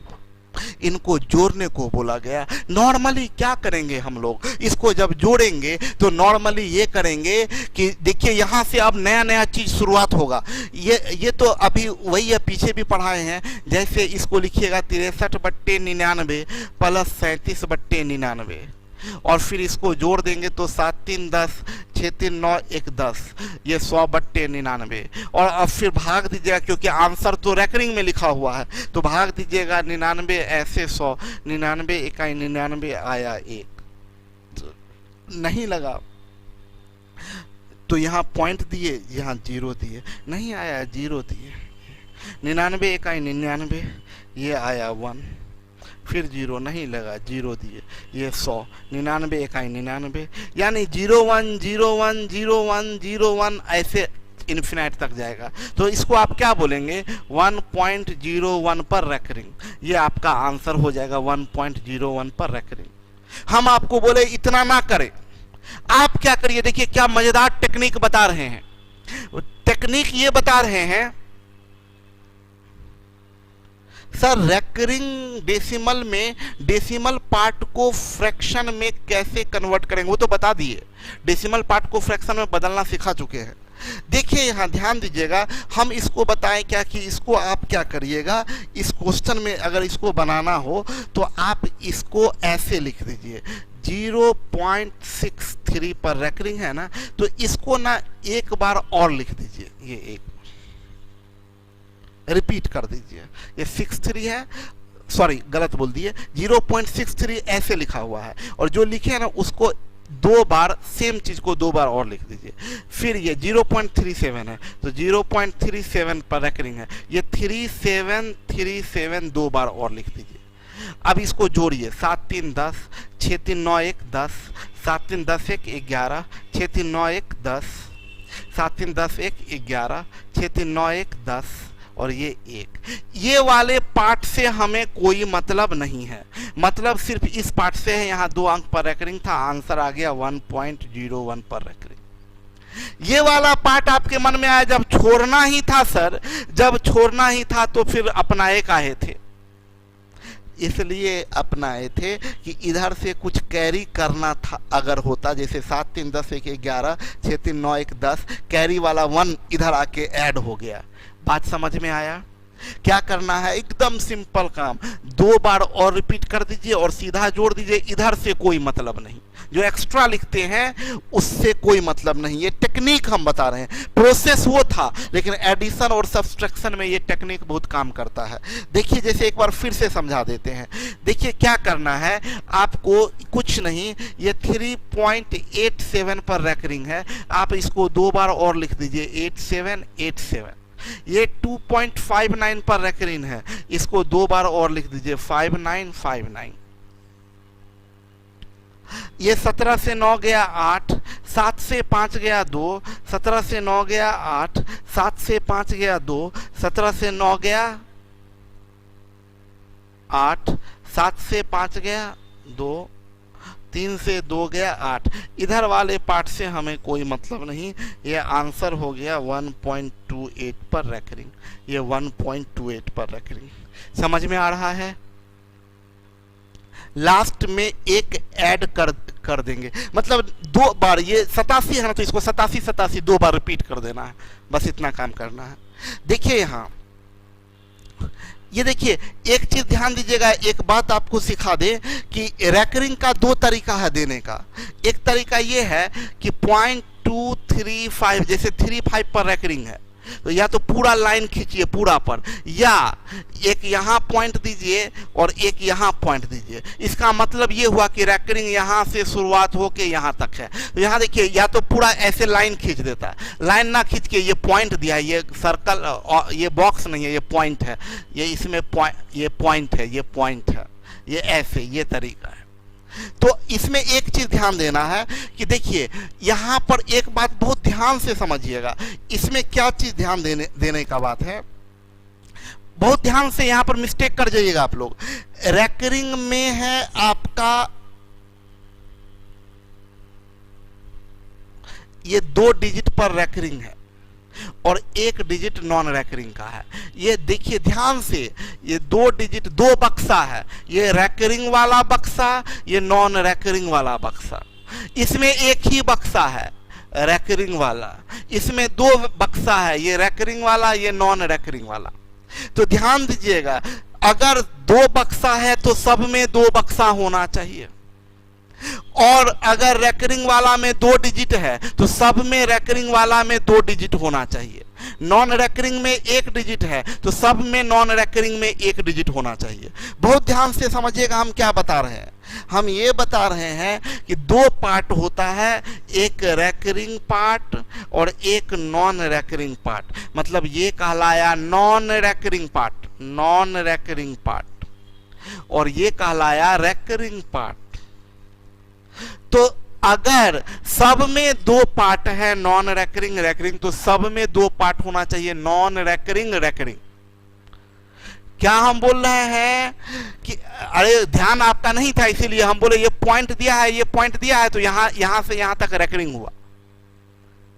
इनको जोड़ने को बोला गया। नॉर्मली क्या करेंगे हम लोग, इसको जब जोड़ेंगे तो नॉर्मली ये करेंगे कि देखिए यहां से अब नया नया चीज शुरुआत होगा। ये तो अभी वही है, पीछे भी पढ़ाए हैं। जैसे इसको लिखिएगा 63/99 प्लस 37/99, और फिर इसको जोड़ देंगे तो 7 3 10, 6 3 9 1 10, ये 100/99। और अब फिर भाग दीजिएगा, क्योंकि आंसर तो रैकरिंग में लिखा हुआ है, तो भाग दीजिएगा 99 ऐसे 100, 99 इकाई 99 आया 1, तो नहीं लगा तो यहाँ पॉइंट दिए, यहाँ 0 दिए, नहीं आया 0 दिए। 99 इकाई 99, ये आया 1, फिर 0 नहीं लगा, 0 दिए, ये 100, 99 इकाई 99, यानी 01 01 01 01 ऐसे इन्फिनाइट तक जाएगा। तो इसको आप क्या बोलेंगे, 1.01 पर रैकरिंग, ये आपका आंसर हो जाएगा 1.01 पर रैकरिंग। हम आपको बोले इतना ना करें, आप क्या करिए, देखिए क्या मजेदार टेक्निक बता रहे हैं। टेक्निक ये बता रहे हैं सर, रैकरिंग डेसिमल में डेसिमल पार्ट को फ्रैक्शन में कैसे कन्वर्ट करेंगे, वो तो बता दिए। डेसिमल पार्ट को फ्रैक्शन में बदलना सिखा चुके हैं। देखिए यहाँ ध्यान दीजिएगा, हम इसको बताएं क्या कि इसको आप क्या करिएगा, इस क्वेश्चन में अगर इसको बनाना हो तो आप इसको ऐसे लिख दीजिए, 0.63 पर रैकरिंग है ना, तो इसको ना एक बार और लिख दीजिए, ये एक रिपीट कर दीजिए। ये 63 है, सॉरी गलत बोल दिए, 0.63 ऐसे लिखा हुआ है, और जो लिखे है ना उसको 2 बार, सेम चीज को 2 बार और लिख दीजिए। फिर ये 0.37 है, तो 0.37 पर रैकरिंग है, ये 3737 2 बार और लिख दीजिए। अब इसको जोड़िए, 7 3 10, 6 3 9 1 10, 7 3 10 1 11, 6 3 9 1 10, 7 3 10 1 11, 6 3 9 1 10, और ये 1। ये वाले पार्ट से हमें कोई मतलब नहीं है, मतलब सिर्फ इस पार्ट से है। यहाँ 2 अंक पर रैकरिंग था, आंसर आ गया 1.01 पर रैकरिंग। ये वाला पार्ट आपके मन में आया जब छोड़ना ही था सर, जब छोड़ना ही था तो फिर अपनाए काहे थे, इसलिए अपनाए थे कि इधर से कुछ कैरी करना था। अगर होता जैसे 7 3 10 1 11, 6 3 9 1 10, कैरी वाला 1 इधर आके ऐड हो गया। बात समझ में आया? क्या करना है, एकदम सिंपल काम, 2 बार और रिपीट कर दीजिए और सीधा जोड़ दीजिए। इधर से कोई मतलब नहीं, जो एक्स्ट्रा लिखते हैं उससे कोई मतलब नहीं। ये टेक्निक हम बता रहे हैं, प्रोसेस वो था, लेकिन एडिशन और सब्सट्रैक्शन में ये टेक्निक बहुत काम करता है। देखिए जैसे एक बार फिर से समझा देते हैं। देखिए क्या करना है आपको, कुछ नहीं, ये 3.87 पर रैकरिंग है, आप इसको 2 बार और लिख दीजिए, 8787। ये 2.59 पर रैकरिंग है, इसको 2 बार और लिख दीजिए, 5959। ये 17 से 9 गया 8, 7 से 5 गया 2, 17 से 9 गया 8, 7 से 5 गया 2, 17 से 9 गया 8, 7 से 5 गया 2, 3 से 2 गया 8। इधर वाले पार्ट से हमें कोई मतलब नहीं, ये आंसर हो गया 1.28 पर रैकरिंग। ये 1.28 पर रैकरिंग समझ में आ रहा है? लास्ट में एक ऐड कर देंगे, मतलब 2 बार, ये 87 है ना, तो इसको 87 87 2 बार रिपीट कर देना है, बस इतना काम करना है। देखिए यहाँ ये देखिए, एक चीज ध्यान दीजिएगा, एक बात आपको सिखा दे कि रैकरिंग का 2 तरीका है देने का। एक तरीका ये है कि 0.235, जैसे 35 पर रैकरिंग है तो या तो पूरा लाइन खींचिए पूरा पर, या एक यहाँ पॉइंट दीजिए और एक यहाँ पॉइंट दीजिए। इसका मतलब ये हुआ कि रैकरिंग यहाँ से शुरुआत होके यहाँ तक है। तो यहाँ देखिए, या तो पूरा ऐसे लाइन खींच देता है, लाइन ना खींच के ये पॉइंट दिया है, ये सर्कल, ये बॉक्स नहीं है, ये पॉइंट है, ये इसमें ये पॉइंट है, ये पॉइंट है, ये ऐसे, ये तरीका है। तो इसमें एक चीज ध्यान देना है कि देखिए यहां पर एक बात बहुत ध्यान से समझिएगा, इसमें क्या चीज ध्यान देने का बात है, बहुत ध्यान से यहां पर मिस्टेक कर जाइएगा आप लोग। रैकरिंग में है आपका ये 2 डिजिट पर रैकरिंग है और 1 डिजिट नॉन रैकरिंग का है। ये देखिए ध्यान से, ये 2 डिजिट 2 बक्सा है, ये रैकरिंग वाला बक्सा, ये नॉन रैकरिंग वाला बक्सा। इसमें एक ही बक्सा है रैकरिंग वाला, इसमें 2 बक्सा है, ये रैकरिंग वाला, ये नॉन रैकरिंग वाला। तो ध्यान दीजिएगा, अगर 2 बक्सा है तो सब में 2 बक्सा होना चाहिए, और अगर रैकरिंग वाला में 2 डिजिट है तो सब में रैकरिंग वाला में 2 डिजिट होना चाहिए। नॉन रैकरिंग में 1 डिजिट है तो सब में नॉन रैकरिंग में 1 डिजिट होना चाहिए। बहुत ध्यान से समझिएगा हम क्या बता रहे हैं। हम ये बता रहे हैं कि 2 पार्ट होता है, एक रैकरिंग पार्ट और एक नॉन रैकरिंग पार्ट। मतलब ये कहलाया non recurring part, non recurring part, और ये कहलाया रैकरिंग पार्ट। तो अगर सब में 2 पार्ट है नॉन रैकरिंग रैकरिंग, तो सब में 2 पार्ट होना चाहिए नॉन रैकरिंग रैकरिंग। क्या हम बोल रहे हैं कि अरे ध्यान आपका नहीं था इसीलिए हम बोले ये पॉइंट दिया है, ये पॉइंट दिया है, तो यहां से यहां तक रैकरिंग हुआ।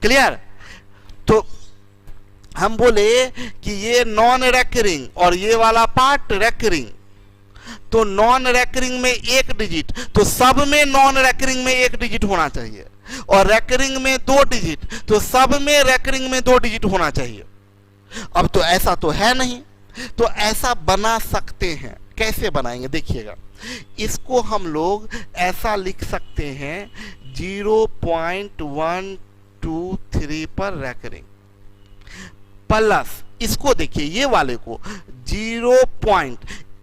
क्लियर? तो हम बोले कि ये नॉन रैकरिंग और ये वाला पार्ट रैकरिंग, तो नॉन रैकरिंग में 1 डिजिट, तो सब में नॉन रैकरिंग में 1 डिजिट होना चाहिए, और रैकरिंग में 2 डिजिट, तो सब में रैकरिंग में 2 डिजिट होना चाहिए। अब तो ऐसा तो है नहीं, तो ऐसा बना सकते हैं। कैसे बनाएंगे देखिएगा, इसको हम लोग ऐसा लिख सकते हैं 0.123 पर रैकरिंग प्लस, इसको देखिए ये वाले को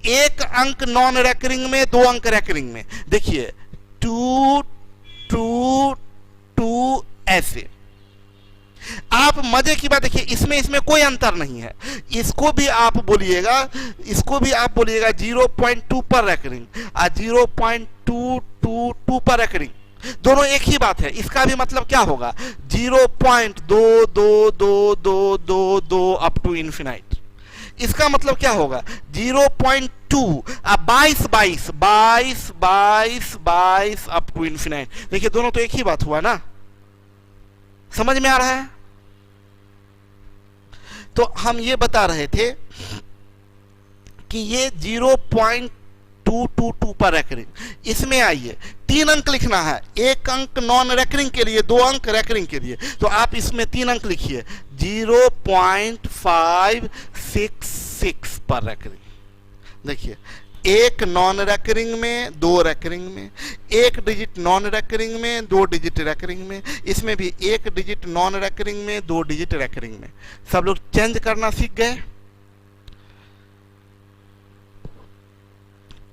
1 अंक नॉन रैकरिंग में, 2 अंक रैकरिंग में। देखिए 2 2 2 ऐसे। आप मजे की बात देखिए, इसमें कोई अंतर नहीं है। इसको भी आप बोलिएगा 0.2 पर रैकरिंग और 0.222 पर रैकरिंग, दोनों एक ही बात है। इसका भी मतलब क्या होगा 0.22222 अप टू इन्फिनाइट। इसका मतलब क्या होगा 0.2 22 अप टू इन्फिनाइट। देखिए दोनों तो एक ही बात हुआ ना, समझ में आ रहा है? तो हम ये बता रहे थे कि ये 0.222 पर रैकरिंग, इसमें आइए 3 अंक लिखना है, 1 अंक नॉन रैकरिंग के लिए, 2 अंक रैकरिंग के लिए। तो आप इसमें 3 अंक लिखिए 0.566 पर रैकरिंग। देखिए 1 नॉन रैकरिंग में, 2 रैकरिंग में, 1 डिजिट नॉन रैकरिंग में, 2 डिजिट रैकरिंग में। इसमें भी 1 डिजिट नॉन रैकरिंग में, 2 डिजिट रैकरिंग में। सब लोग चेंज करना सीख गए?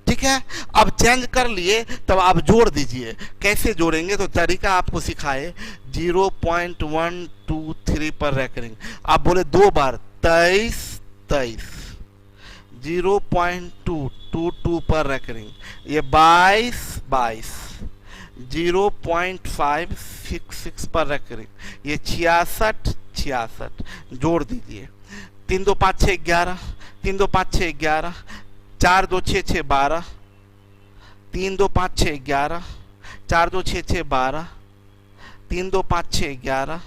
ठीक है, अब चेंज कर लिए तब आप जोड़ दीजिए। कैसे जोड़ेंगे तो तरीका आपको सिखाए। 0.123 पर रैकरिंग, आप बोले 2 बार 23 0.222 पर रैकरिंग, ये 22 0.566 पर रैकरिंग, ये 66 जोड़ दीजिए। 3 2 5 6 11, 3 2 5 6 11, 4 2 6 6 12, 3 2 5 6 11, 4 2 6 6 12, 3 2 5 6 11,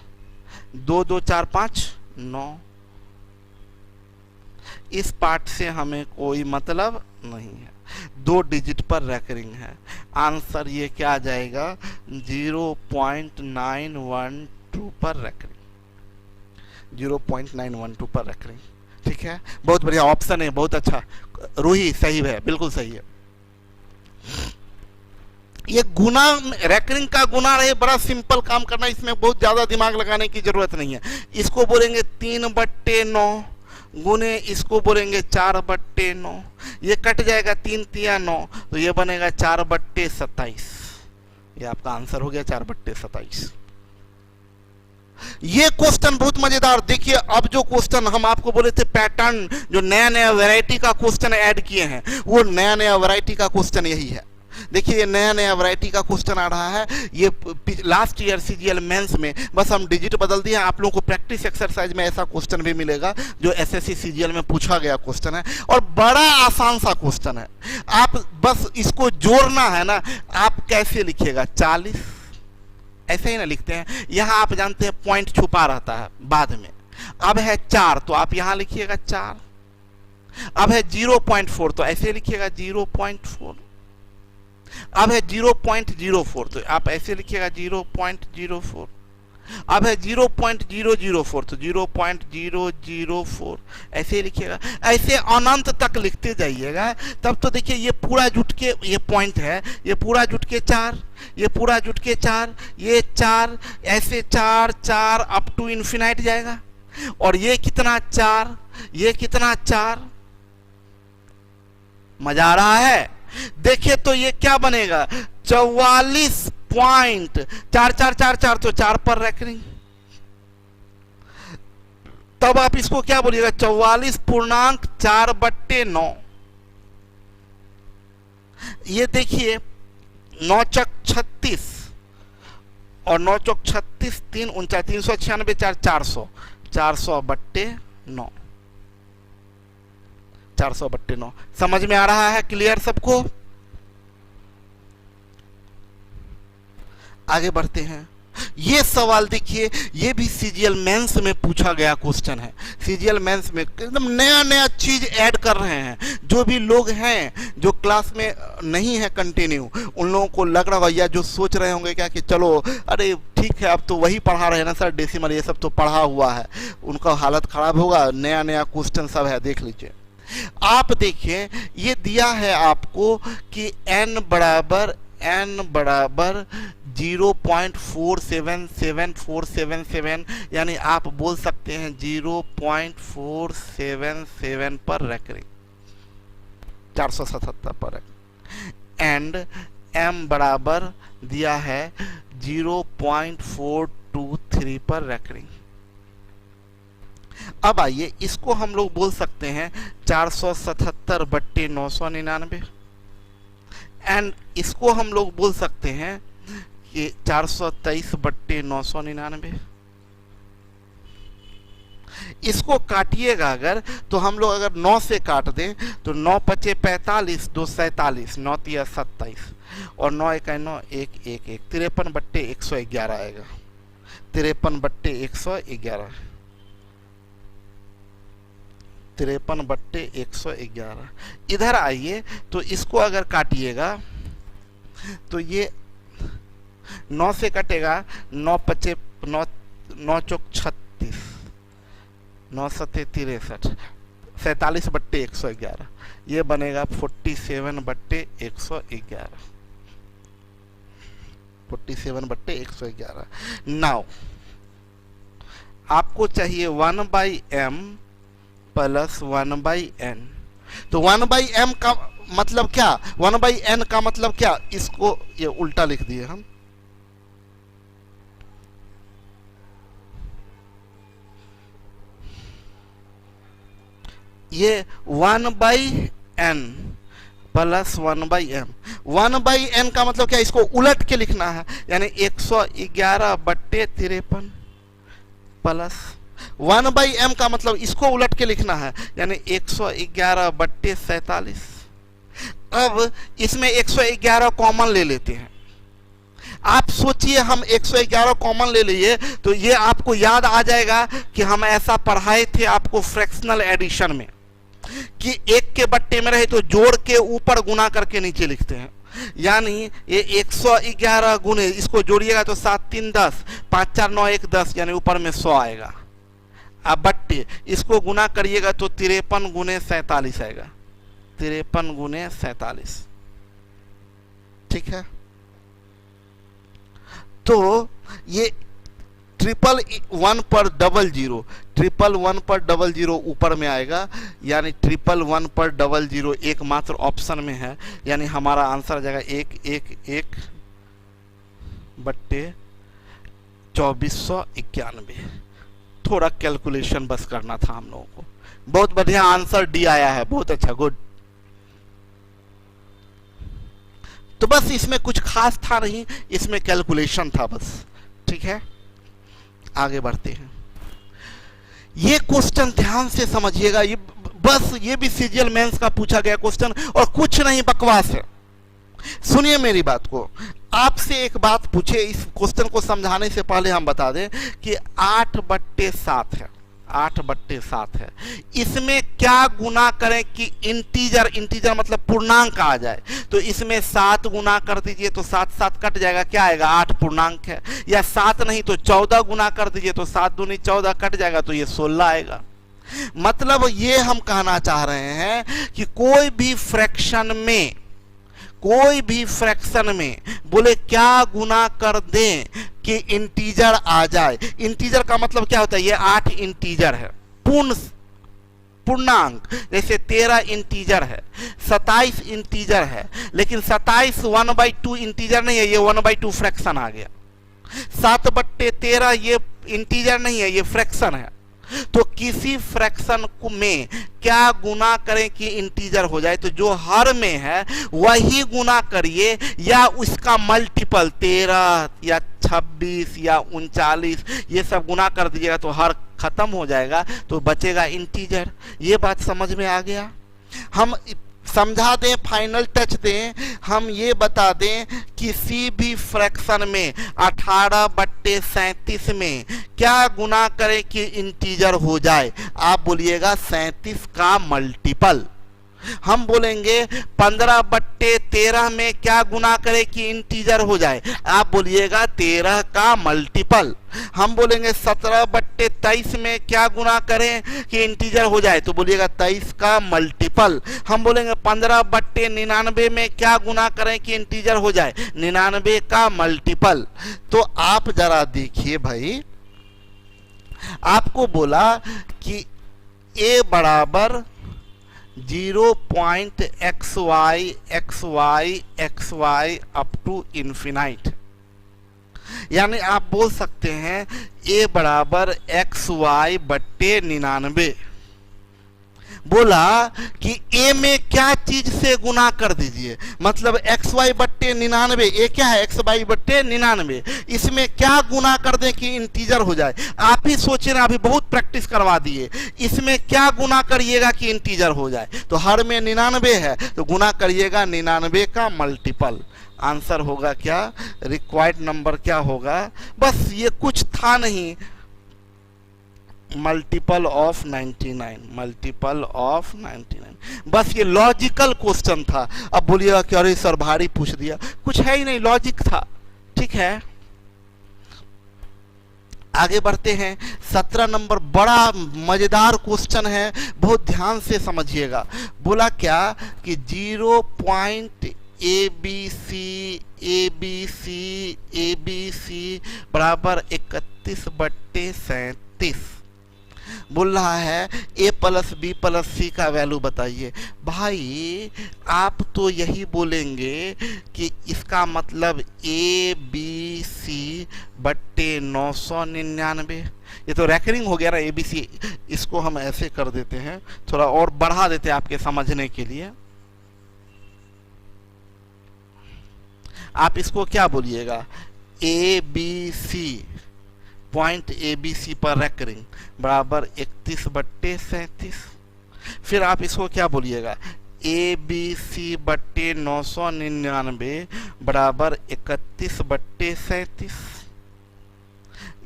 2 2 4 5 9। इस पार्ट से हमें कोई मतलब नहीं है, 2 डिजिट पर रैकरिंग है। आंसर ये क्या आ जाएगा 0.912 पर रैकरिंग, 0.912 पर रैकरिंग। ठीक है, बहुत बढ़िया ऑप्शन है, बहुत अच्छा। रूही सही है, बिल्कुल सही है। ये गुना, रैकरिंग का गुना रहे, बड़ा सिंपल काम करना, इसमें बहुत ज्यादा दिमाग लगाने की जरूरत नहीं है। इसको बोलेंगे 3/9 गुने, इसको बोलेंगे 4/9, ये कट जाएगा 3 3 9, तो ये बनेगा 4/27। ये आपका आंसर हो गया 4/27। ये क्वेश्चन बहुत मजेदार। देखिए अब जो क्वेश्चन हम आपको बोले थे पैटर्न, जो नया नया वैरायटी का क्वेश्चन ऐड किए हैं, वो नया नया वैरायटी का क्वेश्चन यही है। देखिए ये नया नया वैरायटी का क्वेश्चन आ रहा है। ये लास्ट ईयर सीजीएल मेंस में बस हम डिजिट बदल दिए। आप लोगों को प्रैक्टिस एक्सरसाइज में ऐसा क्वेश्चन भी मिलेगा जो एसएससी सीजीएल में पूछा गया क्वेश्चन है, और बड़ा आसान सा क्वेश्चन है। आप बस इसको जोड़ना है ना। आप कैसे लिखिएगा, 40 ऐसे ही ना लिखते हैं। यहां आप जानते हैं पॉइंट छुपा रहता है बाद में। अब है 4 तो आप यहां लिखिएगा 4। अब है 0.4 तो ऐसे लिखिएगा 0.4। अब है 0.04 तो आप ऐसे लिखिएगा 0.04। अब है 0.004 तो 0.004 ऐसे ही लिखिएगा। ऐसे अनंत तक लिखते जाइएगा। तब तो देखिए ये पूरा जुट के ये पॉइंट है, ये पूरा जुट के 4, ये पूरा जुट के 4, ये 4, ऐसे 4 4 अप टू इन्फिनाइट जाएगा। और ये कितना 4, ये कितना 4। मजा आ रहा है। देखिए तो ये क्या बनेगा, 44.4444 तो 4 पर रैकरिंग। तब आप इसको क्या बोलिएगा, 44.4/9। ये देखिए 9 चौक 36 और 9 चौक 36 3 49 396 4 400 400/9 400/9। समझ में आ रहा है, क्लियर सबको। आगे बढ़ते हैं। ये सवाल देखिए, ये भी सीजीएल मेंस में पूछा गया क्वेश्चन है। सीजीएल मेंस में एकदम नया नया चीज ऐड कर रहे हैं। जो भी लोग हैं जो क्लास में नहीं है कंटिन्यू, उन लोगों को लग रहा होगा या जो सोच रहे होंगे क्या कि चलो अरे ठीक है अब तो वही पढ़ा रहे हैं ना सर, डेसिमल ये सब तो पढ़ा हुआ है, उनका हालत खराब होगा। नया नया क्वेश्चन सब है, देख लीजिए। आप देखिए ये दिया है आपको कि n बराबर 0.477477, यानी आप बोल सकते हैं 0.477 पर रैकरिंग, 477 पर रैकरिंग। एंड m बराबर दिया है 0.423 पर रैकरिंग। अब आइए इसको हम लोग बोल सकते हैं 477/999, एंड इसको हम लोग बोल सकते हैं कि 423/999। इसको काटिएगा अगर तो हम लोग अगर 9 से काट दें तो 9 पचे 45, 2 47, 9 तिया 27 और 9 1 9 1 1 1 53/111 आएगा। 53/111, 53/111। इधर आइए तो इसको अगर काटिएगा तो ये 9 से कटेगा, 9 पचे 9 9 चौक 36, 9 सते 63, 47/111। ये बनेगा 47/111, 47/111। नाउ आपको चाहिए 1/m प्लस 1/n। तो 1/m का मतलब क्या, 1/n का मतलब क्या, इसको ये उल्टा लिख दिए हम। ये 1/n प्लस 1/m। 1/n का मतलब क्या, इसको उलट के लिखना है, यानी 111/53 प्लस 1/m का मतलब इसको उलट के लिखना है, यानी 111/47। अब इसमें 111 कॉमन ले लेते हैं। आप सोचिए हम 111 कॉमन ले लिए तो ये आपको याद आ जाएगा कि हम ऐसा पढ़ाए थे आपको फ्रैक्शनल एडिशन में कि 1 के बट्टे में रहे तो जोड़ के ऊपर गुना करके नीचे लिखते हैं। यानी ये 111 गुने, इसको जोड़िएगा तो 7 3 10, 5 4 9 1 10, यानी ऊपर में 100 आएगा। अब बट्टे इसको गुना करिएगा तो 53 गुने 47 आएगा, 53 गुने 47। ठीक है, तो ये 111 पर 00, 111 पर 00 ऊपर में आएगा, यानी 111 पर 00 एकमात्र ऑप्शन में है, यानी हमारा आंसर आ जाएगा 111/2491। थोड़ा कैलकुलेशन बस करना था हम लोगों को। बहुत बढ़िया आंसर डी आया है, बहुत अच्छा, गुड। तो बस इसमें कुछ खास था नहीं, इसमें कैलकुलेशन था बस। ठीक है, आगे बढ़ते हैं। ये क्वेश्चन ध्यान से समझिएगा, ये बस ये भी सीजीएल मेंस का पूछा गया क्वेश्चन और कुछ नहीं, बकवास है। सुनिए मेरी बात को, आपसे एक बात पूछे, इस क्वेश्चन को समझाने से पहले हम बता दें कि 8/7 है, 8/7 है। इसमें क्या गुना करें कि इंटीजर मतलब पूर्णांक आ जाए? तो इसमें 7 गुना कर दीजिए तो 7 7 कट जाएगा, क्या आएगा? 8 पूर्णांक है। या 7 नहीं तो 14 गुना कर दीजिए तो 7 दूनी 14 कट जाएगा, तो ये 16 आएगा। मतलब ये हम कहना चाह रहे हैं कि कोई भी फ्रैक्शन में बोले क्या गुना कर दें कि इंटीजर आ जाए। इंटीजर का मतलब क्या होता है? ये 8 इंटीजर है, पूर्णांक। जैसे 13 इंटीजर है, 27 इंटीजर है, लेकिन 27 1/2 इंटीजर नहीं है, ये 1/2 फ्रैक्शन आ गया। 7/13 ये इंटीजर नहीं है, ये फ्रैक्शन है। तो किसी फ्रैक्शन में क्या गुना करें कि इंटीजर हो जाए? तो जो हर में है वही गुना करिए, या उसका मल्टीपल 13 या 26 या 39 ये सब गुना कर दीजिएगा तो हर खत्म हो जाएगा, तो बचेगा इंटीजर। ये बात समझ में आ गया? हम समझा दें, फाइनल टच दें, हम ये बता दें किसी भी फ्रैक्शन में 18/37 में क्या गुना करें कि इंटीजर हो जाए? आप बोलिएगा 37 का मल्टीपल। हम बोलेंगे 15/13 में क्या गुना करें कि इंटीजर हो जाए? आप बोलिएगा 13 का मल्टीपल। हम बोलेंगे 17/23 में क्या गुना करें कि इंटीजर हो जाए? तो बोलिएगा 23 का मल्टीपल। हम बोलेंगे 15/99 में क्या गुना करें कि इंटीजर हो जाए? 99 का मल्टीपल। तो आप जरा देखिए भाई, आपको बोला कि a बराबर 0.xy अप टू इन्फिनाइट, यानी आप बोल सकते हैं a बराबर xy/99। बोला कि a में क्या चीज से गुना कर दीजिए, मतलब xy/99, a क्या है? xy/99। इसमें क्या गुना कर दें कि इंटीजर हो जाए? आप ही सोचिए ना, अभी बहुत प्रैक्टिस करवा दिए। इसमें क्या गुना करिएगा कि इंटीजर हो जाए? तो हर में 99 है तो गुना करिएगा 99 का मल्टीपल। आंसर होगा क्या? रिक्वायर्ड नंबर क्या होगा? बस ये कुछ था नहीं, मल्टीपल ऑफ 99, मल्टीपल ऑफ 99। बस ये लॉजिकल क्वेश्चन था। अब बोलिएगा कि अरे सर भारी पूछ दिया, कुछ है ही नहीं, लॉजिक था। ठीक है, आगे बढ़ते हैं। 17 नंबर बड़ा मजेदार क्वेश्चन है, बहुत ध्यान से समझिएगा। बोला क्या कि 0.ABC बराबर 31/37 बोल रहा है a + b + c का वैल्यू बताइए। भाई आप तो यही बोलेंगे कि इसका मतलब ABC/999। ये तो रैकरिंग हो गया ना, ABC। इसको हम ऐसे कर देते हैं, थोड़ा और बढ़ा देते हैं आपके समझने के लिए। आप इसको क्या बोलिएगा? पॉइंट ABC पर रैकरिंग बराबर 31/37। फिर आप इसको क्या बोलिएगा? ABC/999 बराबर 31/37।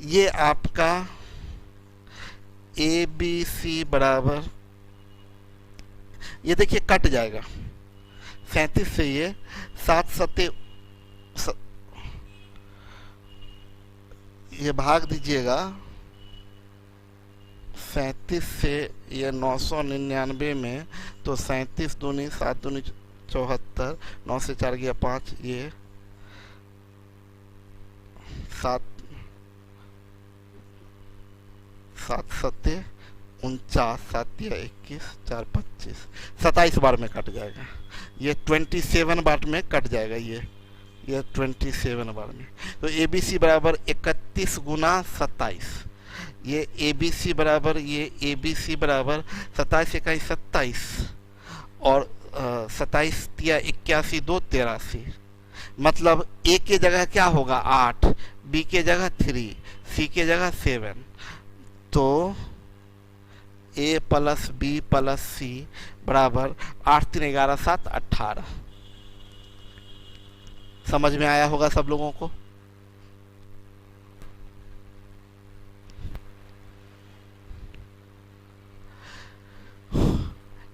ये आपका ABC बराबर, ये देखिए कट जाएगा 37 से, ये 7 7 ये भाग दीजिएगा 37 से ये 999 में, तो 37 दूनी 7 दूनी 74, 9 से 4 गया 5, ये 7 7 7 49, 7 या 21, 4 25, 27 बार में कट जाएगा। ये 27 बार में कट जाएगा, ये 27 बार में। तो ABC बराबर 31 गुना 27। ये ABC बराबर 27 इकाई 27 और 27 या 81 2 83। मतलब ए के जगह क्या होगा 8, बी के जगह 3, सी के जगह 7, तो ए प्लस बी प्लस सी बराबर 8 3 11 7 18। समझ में आया होगा सब लोगों को।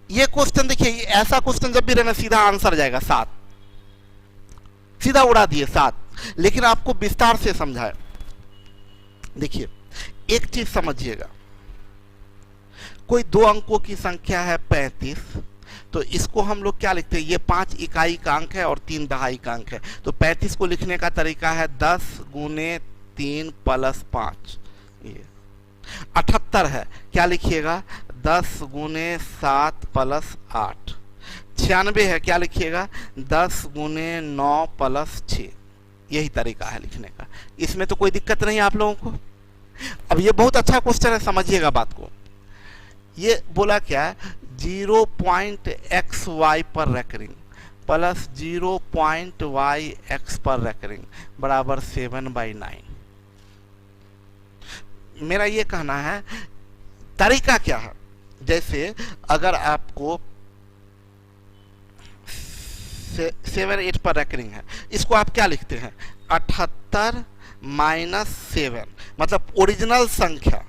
ये क्वेश्चन देखिए, ऐसा क्वेश्चन जब भी रहना सीधा आंसर जाएगा 7, सीधा उड़ा दिए 7, लेकिन आपको विस्तार से समझाए। देखिए एक चीज समझिएगा, कोई 2 अंकों की संख्या है 35, तो इसको हम लोग क्या लिखते हैं, ये 5 इकाई का अंक है और 3 दहाई का अंक है, तो 35 को लिखने का तरीका है 10 गुने 3 प्लस 5। ये 78 है, क्या लिखिएगा 10 गुने 7 प्लस 8। 96 है, क्या लिखिएगा 10 गुने 9 प्लस 6। यही तरीका है लिखने का, इसमें तो कोई दिक्कत नहीं आप लोगों को। अब ये बहुत अच्छा क्वेश्चन है, समझिएगा बात को। ये बोला क्या है 0.xy पर रेकरिंग प्लस 0.yx पर रेकरिंग बराबर 7/9। मेरा ये कहना है तरीका क्या है, जैसे अगर आपको 7 8 पर रेकरिंग है, इसको आप क्या लिखते हैं 78 माइनस 7, मतलब ओरिजिनल संख्या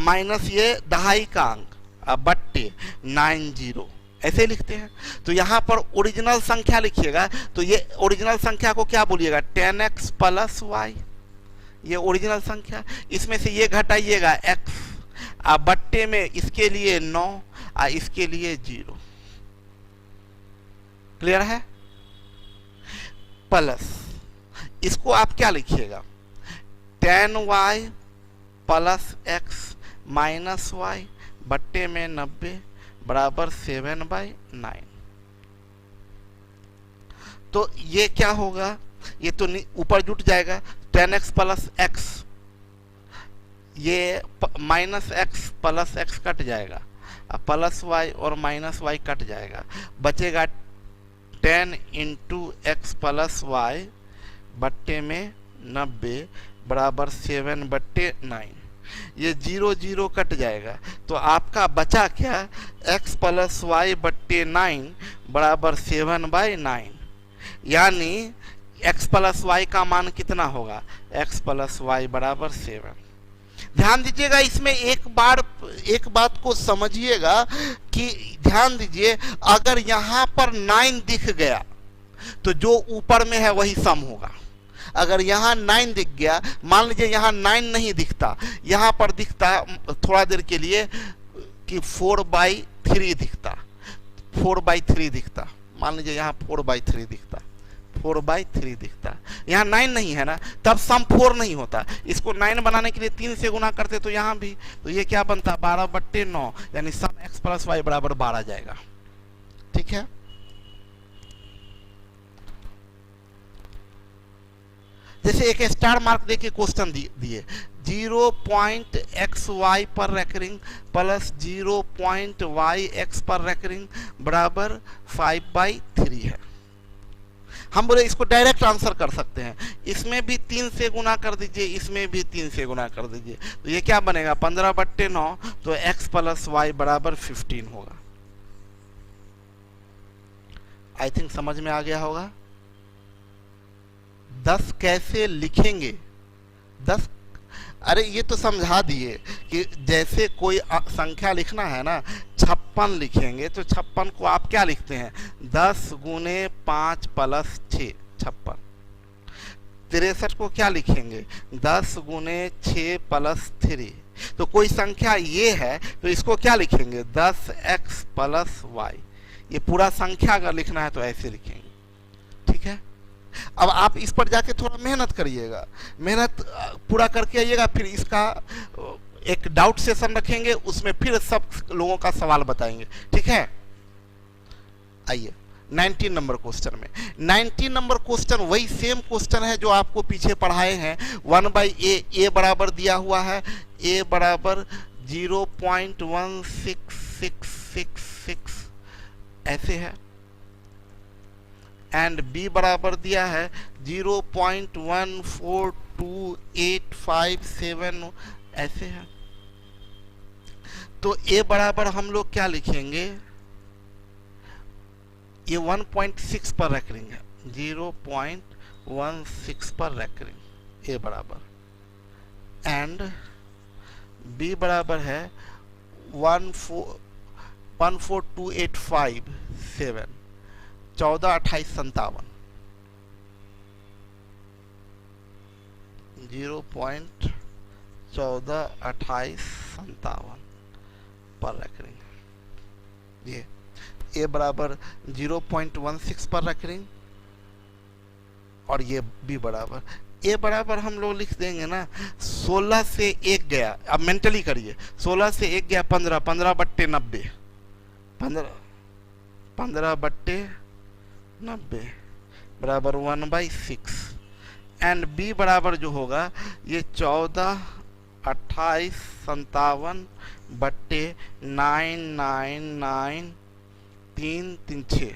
माइनस ये दहाई का अंक बट्टे 90, ऐसे लिखते हैं। तो यहाँ पर ओरिजिनल संख्या लिखिएगा, तो ये ओरिजिनल संख्या को क्या बोलिएगा 10x प्लस वाई, ये ओरिजिनल संख्या। इसमें से ये घटाइएगा x, बट्टे में इसके लिए 9 इसके लिए 0। क्लियर है। प्लस इसको आप क्या लिखिएगा 10y plus x minus Y बट्टे में 90 बराबर 7/9। तो ये क्या होगा, ये तो ऊपर जुट जाएगा 10x प्लस x, ये minus x plus x cut जाएगा, प्लस y और माइनस y कट जाएगा, बचेगा 10 इंटू एक्स प्लस वाई बट्टे में 90 बराबर 7/9। ये 0 0 कट जाएगा, तो आपका बचा क्या x प्लस वाई बट्टे 9 बराबर 7/9, यानी x प्लस वाई का मान कितना होगा x प्लस वाई बराबर 7। ध्यान दीजिएगा, इसमें एक बात को समझिएगा कि ध्यान दीजिए, अगर यहाँ पर 9 दिख गया तो जो ऊपर में है वही सम होगा। अगर यहाँ 9 दिख गया, मान लीजिए यहाँ 9 नहीं दिखता, यहाँ पर दिखता थोड़ा देर के लिए कि 4/3 दिखता, 4/3 दिखता, मान लीजिए यहाँ 4/3 दिखता, 4/3 दिखता, यहाँ 9 नहीं है ना, तब सम 4 नहीं होता। इसको 9 बनाने के लिए 3 से गुना करते तो यहाँ भी, तो ये क्या बनता 12/9, यानी सम x प्लस वाई बराबर 12 जाएगा। ठीक है। जैसे एक स्टार मार्क देके क्वेश्चन दिए 0.xy पर रेकरिंग प्लस 0.yx पर रेकरिंग बराबर 5/3 है। हम बोले इसको डायरेक्ट आंसर कर सकते हैं, इसमें भी 3 से गुना कर दीजिए, इसमें भी 3 से गुना कर दीजिए, तो ये क्या बनेगा 15/9, तो x प्लस वाई बराबर 15 होगा। आई थिंक समझ में आ गया होगा। 10 कैसे लिखेंगे 10, अरे ये तो समझा दिए कि जैसे कोई संख्या लिखना है ना 56 लिखेंगे, तो 56 को आप क्या लिखते हैं 10 गुने 5 प्लस 6 56। 63 को क्या लिखेंगे 10 गुने 6 प्लस 3। तो कोई संख्या ये है तो इसको क्या लिखेंगे 10x प्लस वाई। ये पूरा संख्या अगर लिखना है तो ऐसे लिखेंगे। ठीक है। अब आप इस पर जाके थोड़ा मेहनत करिएगा, मेहनत पूरा करके आइएगा, फिर इसका एक डाउट सेशन रखेंगे, उसमें फिर सब लोगों का सवाल बताएंगे। ठीक है। आइए 19 नंबर क्वेश्चन में। 19 नंबर क्वेश्चन वही सेम क्वेश्चन है जो आपको पीछे पढ़ाए हैं। 1/a, a बराबर दिया हुआ है, a बराबर 0.16666 ऐसे है, एंड बी बराबर दिया है 0.142857 ऐसे है। तो ए बराबर हम लोग क्या लिखेंगे, ये 1.6 पर रेकरिंग है, 0.16 पर रेकरिंग ए बराबर, एंड बी बराबर है 14285.7 142857 0.142857 पर रेकरिंग। ये ए बराबर 0.16 पर रेकरिंग और ये बी बराबर, ए बराबर हम लोग लिख देंगे ना 16 से 1 गया, अब मेंटली करिए, 16 से 1 गया 15, 15 बट्टे 90, 15 बट्टे 90 बराबर 1/6, एंड बी बराबर जो होगा ये 142857 बट्टे 999336।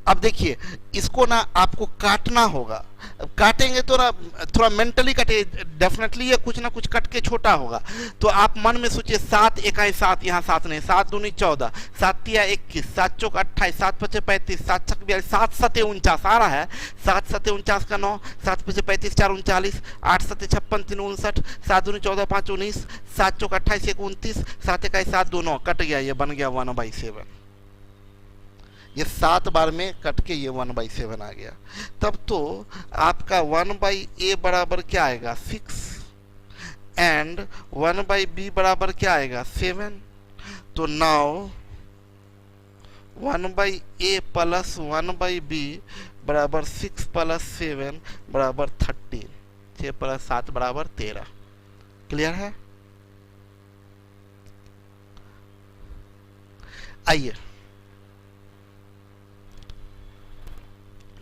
अब देखिए इसको ना आपको काटना होगा, अब काटेंगे तो ना थोड़ा मेंटली कटे, डेफिनेटली ये कुछ ना कुछ कट के छोटा होगा। तो आप मन में सोचिए 7 1 7, यहाँ 7 नहीं, 7 दूनी 14, 7 तिया 21, 7 चौक 28, 7 पचे 35, 7 छक 42, 7 सते 49 आ रहा है, 7 सते 49 का 9, 7 पचे 35 4 39, 8 सते 56 3 59, 7 दूनी 14 5 19, 7 चौक 28 1 29, 7 1 7 2 9, कट गया, ये बन गया 1/7। ये 7 बार में कट के ये 1/7 आ गया। तब तो आपका 1/a बराबर क्या आएगा 6, एंड 1/b बराबर क्या आएगा 7। तो नाउ 1/a प्लस 1/b बराबर 6 प्लस 7 बराबर 13, 6 प्लस 7 बराबर 13। क्लियर है? आइए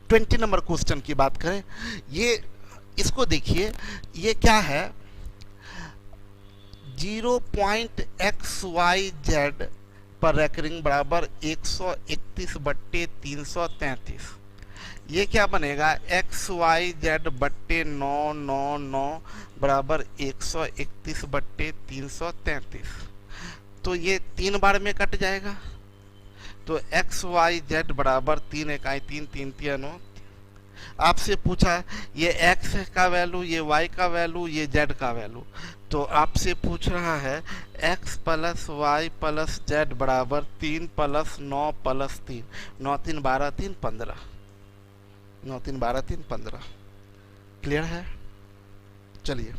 20 नंबर क्वेश्चन की बात करें। ये इसको देखिए, ये क्या है 0.xyz पर रेकरिंग बराबर 131 बट्टे 333। ये क्या बनेगा xyz बट्टे 999 बराबर 131 बट्टे 333। तो ये 3 बार में कट जाएगा। तो xyz बराबर 3 इकाई 3 3 3 9। आपसे पूछा ये x का वैल्यू, ये y का वैल्यू, ये z का वैल्यू। तो आपसे पूछ रहा है x plus y plus z बराबर 3 प्लस 9 प्लस 3, 9 3 12 3 15, 9 3 12 3 15। क्लियर है? चलिए,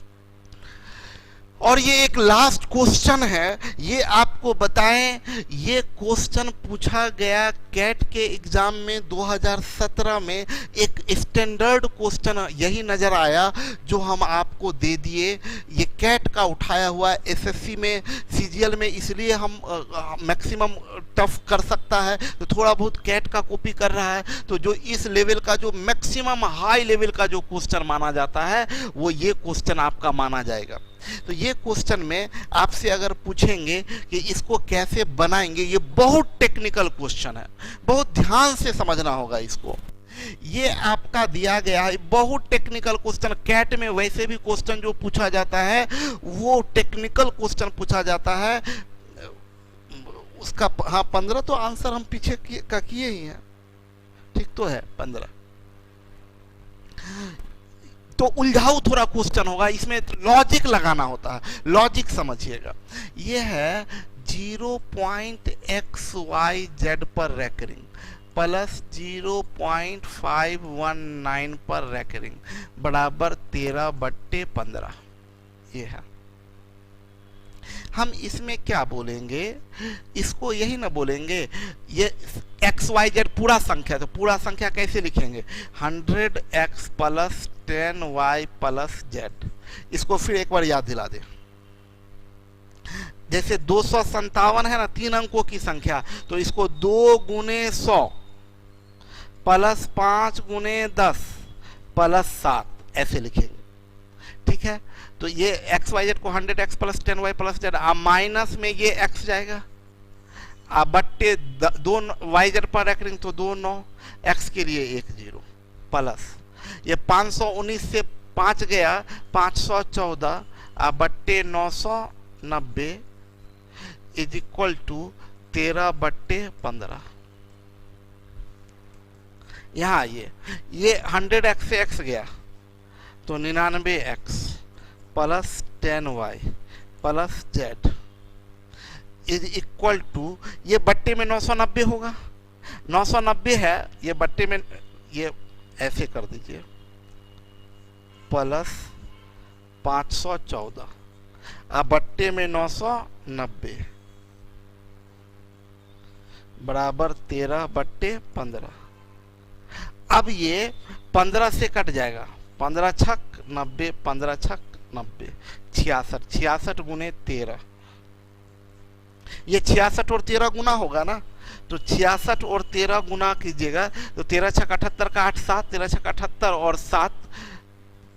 और ये एक लास्ट क्वेश्चन है, ये आपको बताएं, ये क्वेश्चन पूछा गया कैट के एग्जाम में 2017 में। एक स्टैंडर्ड क्वेश्चन यही नज़र आया जो हम आपको दे दिए। ये कैट का उठाया हुआ एसएससी में, सीजीएल में, इसलिए हम मैक्सिमम टफ कर सकता है तो थोड़ा बहुत कैट का कॉपी कर रहा है। तो जो इस लेवल का, जो मैक्सिमम हाई लेवल का जो क्वेश्चन माना जाता है वो ये क्वेश्चन आपका माना जाएगा। तो ये क्वेश्चन में आपसे अगर पूछेंगे कि इसको कैसे बनाएंगे, ये बहुत टेक्निकल क्वेश्चन है, बहुत ध्यान से समझना होगा इसको। ये आपका दिया गया है, बहुत टेक्निकल क्वेश्चन। कैट में वैसे भी क्वेश्चन जो पूछा जाता है वो टेक्निकल क्वेश्चन पूछा जाता है उसका। हाँ 15 तो आंसर हम पीछे किए ही हैं, ठीक तो है 15। तो उलझाऊ थोड़ा क्वेश्चन होगा, इसमें लॉजिक लगाना होता है, लॉजिक समझिएगा। ये है 0.xyz पर रेकरिंग प्लस 0.519 पर रेकरिंग बराबर 13 बट्टे 15। ये है। हम इसमें क्या बोलेंगे, इसको यही ना बोलेंगे, ये xyz पूरा संख्या, तो पूरा संख्या कैसे लिखेंगे 100x plus 10y plus z। इसको फिर एक बार याद दिला दे। जैसे 257 है ना, 3 अंकों की संख्या, तो इसको 2 गुने 100 प्लस 5 गुने 10 प्लस 7 ऐसे लिखेंगे। ठीक है, तो ये xyz को 100x plus 10y plus z, minus में ये x जाएगा, बट्टे दो वाई जेड पर रैंकिंग तो 2 9, एक्स के लिए 1 0 प्लस ये 519 से 5 गया 514 बट्टे 990 इज इक्वल टू 13 बट्टे 15। यहाँ ये 100x से x गया तो 99x plus 10y plus z is equal to ये बट्टे में 990 होगा, 990 है ये बट्टे में, ये ऐसे कर दीजिए प्लस 514 अब बट्टे में 990 बराबर 13 बट्टे 15। अब ये 15 से कट जाएगा, 15 छक 90, 15 छक 90, 66, 66 गुने 13, ये 66 और 13 गुना होगा ना, तो 66 और 13 गुना कीजिएगा तो 13 छक 78 का 8 7, 13 छक 78 और 7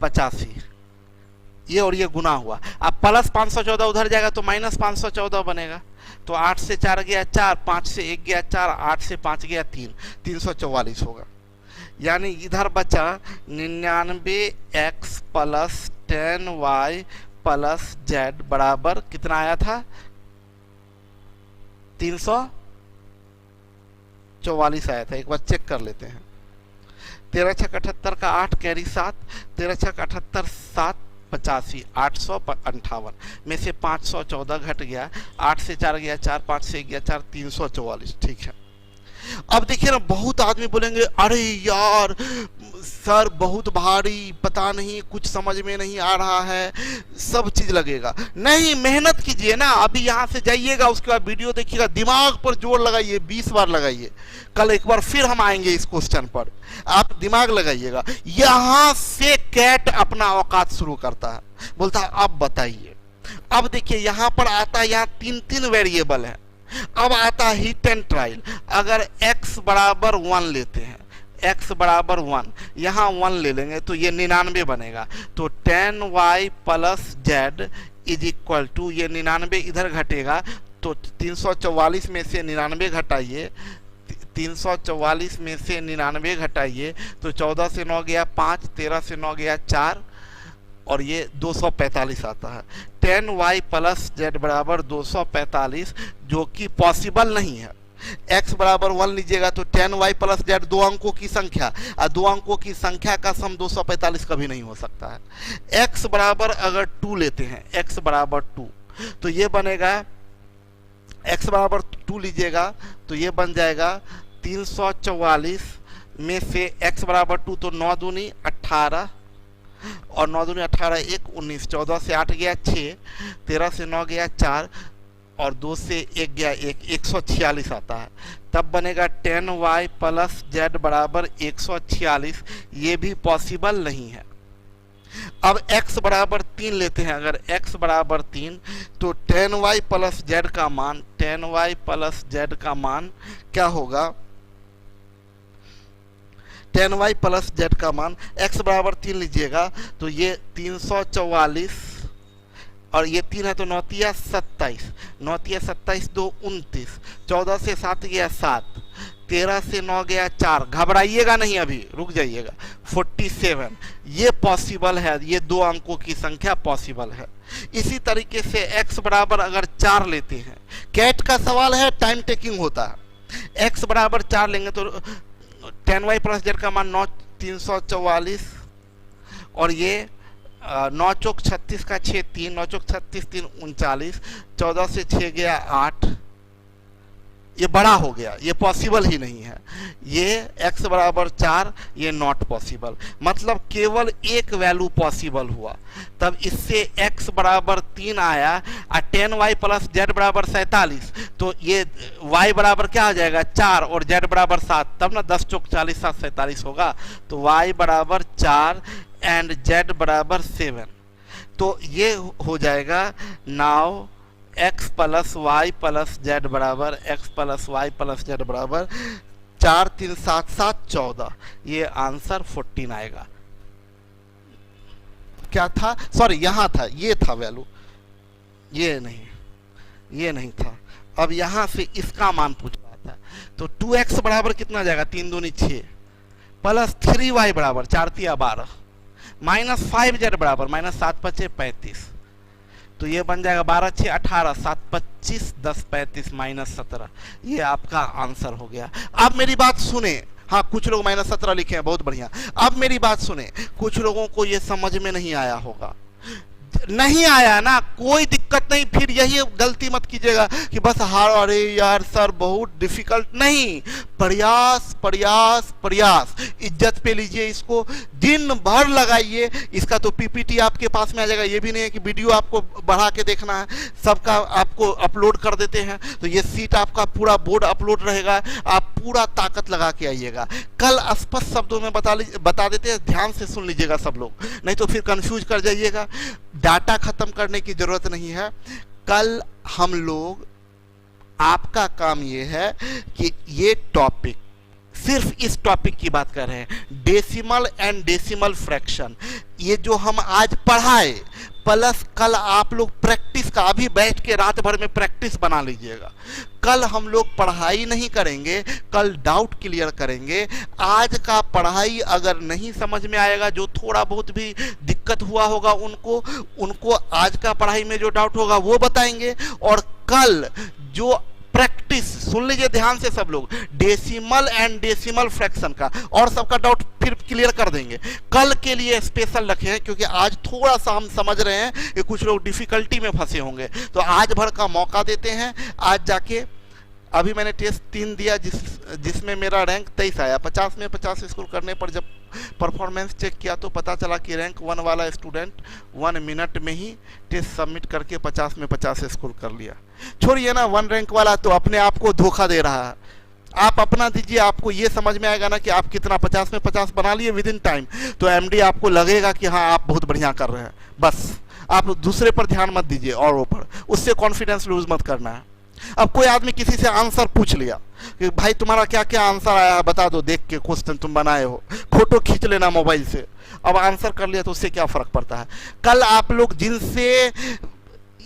85, ये और ये गुना हुआ। अब प्लस 514 उधर जाएगा तो माइनस 514 बनेगा, तो 8 से 4 गया 4, 5 से 1 गया 4, 8 से 5 गया 3, 344 होगा। यानी इधर बचा 99x plus 10y plus z बराबर कितना आया था 344 आया था। एक बार चेक कर लेते हैं। 13 छक 78 का 8 कैरी 7, 13 छक 78 7 85, 858 में से 514 घट गया, 8 से 4 गया 4, 5 से 1 गया 4, 344। ठीक है, अब देखिए ना बहुत आदमी बोलेंगे अरे यार सर बहुत भारी, पता नहीं कुछ समझ में नहीं आ रहा है, सब चीज लगेगा। नहीं, मेहनत कीजिए ना, अभी यहाँ से जाइएगा उसके बाद वीडियो देखिएगा, दिमाग पर जोर लगाइए, 20 बार लगाइए, कल एक बार फिर हम आएंगे इस क्वेश्चन पर, आप दिमाग लगाइएगा। यहाँ से कैट अपना औकात शुरू करता है, बोलता है अब बताइए। अब देखिए यहाँ पर आता है, यहाँ 3 वेरिएबल है। अब आता है हिट एंड ट्रायल। अगर x बराबर 1 लेते हैं, x बराबर 1, यहाँ 1 ले लेंगे तो ये 99 बनेगा, तो 10y plus z is equal to, ये 99 इधर घटेगा तो 344 में से 99 घटाइए, 344 में से 99 घटाइए तो 14 से 9 गया 5, 13 से 9 गया 4 और ये 245 आता है। 10y प्लस z बराबर 245 जो कि पॉसिबल नहीं है। x बराबर 1 लीजिएगा तो 10y प्लस z 2 अंकों की संख्या, और 2 अंकों की संख्या का सम 245 कभी नहीं हो सकता है। x बराबर अगर 2 लेते हैं, x बराबर 2 तो ये बनेगा, x बराबर 2 लीजिएगा तो ये बन जाएगा 344 में से x बराबर 2 तो 9 दूनी 18 और 9 दूनी 18 1 19, 14 से 8 गया 6, 13 से 9 गया 4 और 2 से 1 गया 1, 146 आता है। तब बनेगा 10y प्लस z बराबर 146, ये भी पॉसिबल नहीं है। अब x बराबर 3 लेते हैं, अगर x बराबर 3 तो 10y प्लस z का मान, 10y प्लस z का मान क्या होगा, 10y प्लस z का मान, x बराबर 3 लीजिएगा तो ये 344 और ये 3 है तो 9 तिया 27, 9 तिया 27 2 29, 14 से 7 गया 7, 13 से 9 गया 4, घबराइएगा नहीं, अभी रुक जाइएगा, 47 ये पॉसिबल है, ये 2 अंकों की संख्या पॉसिबल है। इसी तरीके से x बराबर अगर 4 लेते हैं, कैट का सवाल है, टाइम टेकिंग होता है। x बराबर 4 लेंगे तो 10y प्लस z का मान 9 344 और ये 9 चौक 36 का 6 3, 9 चौक 36 3 39, 14 से 6 गया 8, ये बड़ा हो गया, ये पॉसिबल ही नहीं है। ये x बराबर 4, ये नॉट पॉसिबल, मतलब केवल एक वैल्यू पॉसिबल हुआ। तब इससे x बराबर 3 आया और 10y प्लस z बराबर 47, तो ये y बराबर क्या आ जाएगा 4 और z बराबर 7, तब ना 10 चौक 40 7 47 होगा, तो y बराबर 4 एंड z बराबर 7, तो ये हो जाएगा। Now x plus Y plus Z बराबर, x plus Y plus Z बराबर 4 3 7 7 14, ये आंसर 14 आएगा। क्या था, सॉरी यहाँ था, ये था वैल्यू, ये नहीं था, अब यहां से इसका मान पूछ रहा था, तो 2x बराबर कितना जाएगा, 3 दूनी 6, प्लस 3y बराबर 4 तिया 12, माइनस 5z बराबर माइनस 7 पचे 35, तो ये बन जाएगा 12 6 18, 7 25, 10 35 माइनस 17। ये आपका आंसर हो गया। अब मेरी बात सुने, हाँ कुछ लोग माइनस 17 लिखे हैं, बहुत बढ़िया। अब मेरी बात सुने, कुछ लोगों को ये समझ में नहीं आया होगा, नहीं आया ना, कोई दिक्कत नहीं, फिर यही गलती मत कीजिएगा कि बस हार, अरे यार सर बहुत डिफिकल्ट, नहीं, प्रयास प्रयास प्रयास, इज्जत पे लीजिए इसको, दिन भर लगाइए। इसका तो पीपीटी आपके पास में आ जाएगा, ये भी नहीं है कि वीडियो आपको बढ़ा के देखना है, सबका आपको अपलोड कर देते हैं, तो ये सीट आपका पूरा बोर्ड अपलोड रहेगा, आप पूरा ताकत लगा के आइएगा। कल स्पष्ट शब्दों में बता देते हैं, ध्यान से सुन लीजिएगा सब लोग, नहीं तो फिर कंफ्यूज कर जाइएगा। डाटा खत्म करने की जरूरत नहीं है। कल हम लोग, आपका काम ये है कि ये टॉपिक, सिर्फ इस टॉपिक की बात कर रहे हैं, डेसिमल एंड डेसिमल फ्रैक्शन, ये जो हम आज पढ़ाए, प्लस कल आप लोग प्रैक्टिस का, अभी बैठ के रात भर में प्रैक्टिस बना लीजिएगा। कल हम लोग पढ़ाई नहीं करेंगे, कल डाउट क्लियर करेंगे। आज का पढ़ाई अगर नहीं समझ में आएगा, जो थोड़ा बहुत भी दिक्कत हुआ होगा उनको आज का पढ़ाई में जो डाउट होगा वो बताएंगे, और कल जो प्रैक्टिस, सुन लीजिए ध्यान से सब लोग, डेसिमल एंड डेसिमल फ्रैक्शन का और सबका डाउट फिर क्लियर कर देंगे। कल के लिए स्पेशल रखे हैं, क्योंकि आज थोड़ा सा हम समझ रहे हैं कि कुछ लोग डिफिकल्टी में फंसे होंगे, तो आज भर का मौका देते हैं। आज जाके, अभी मैंने टेस्ट 3 दिया जिसमें मेरा रैंक 23 आया, 50 में 50 स्कोर करने पर जब परफॉर्मेंस चेक किया तो पता चला कि रैंक 1 वाला स्टूडेंट 1 मिनट में ही टेस्ट सबमिट करके 50 में 50 स्कोर कर लिया। छोड़िए ना 1 रैंक वाला, तो अपने आप को धोखा दे रहा है। आप अपना दीजिए, आपको ये समझ में आएगा ना कि आप कितना 50 में 50 बना लिए विद इन टाइम, तो एमडी आपको लगेगा कि हाँ आप बहुत बढ़िया कर रहे हैं। बस आप दूसरे पर ध्यान मत दीजिए और ऊपर, उससे कॉन्फिडेंस लूज मत करना है। अब कोई आदमी किसी से आंसर पूछ लिया कि भाई तुम्हारा क्या क्या आंसर आया है बता दो, देख के क्वेश्चन तुम बनाए हो, फोटो खींच लेना मोबाइल से, अब आंसर कर लिया तो उससे क्या फर्क पड़ता है। कल आप लोग जिनसे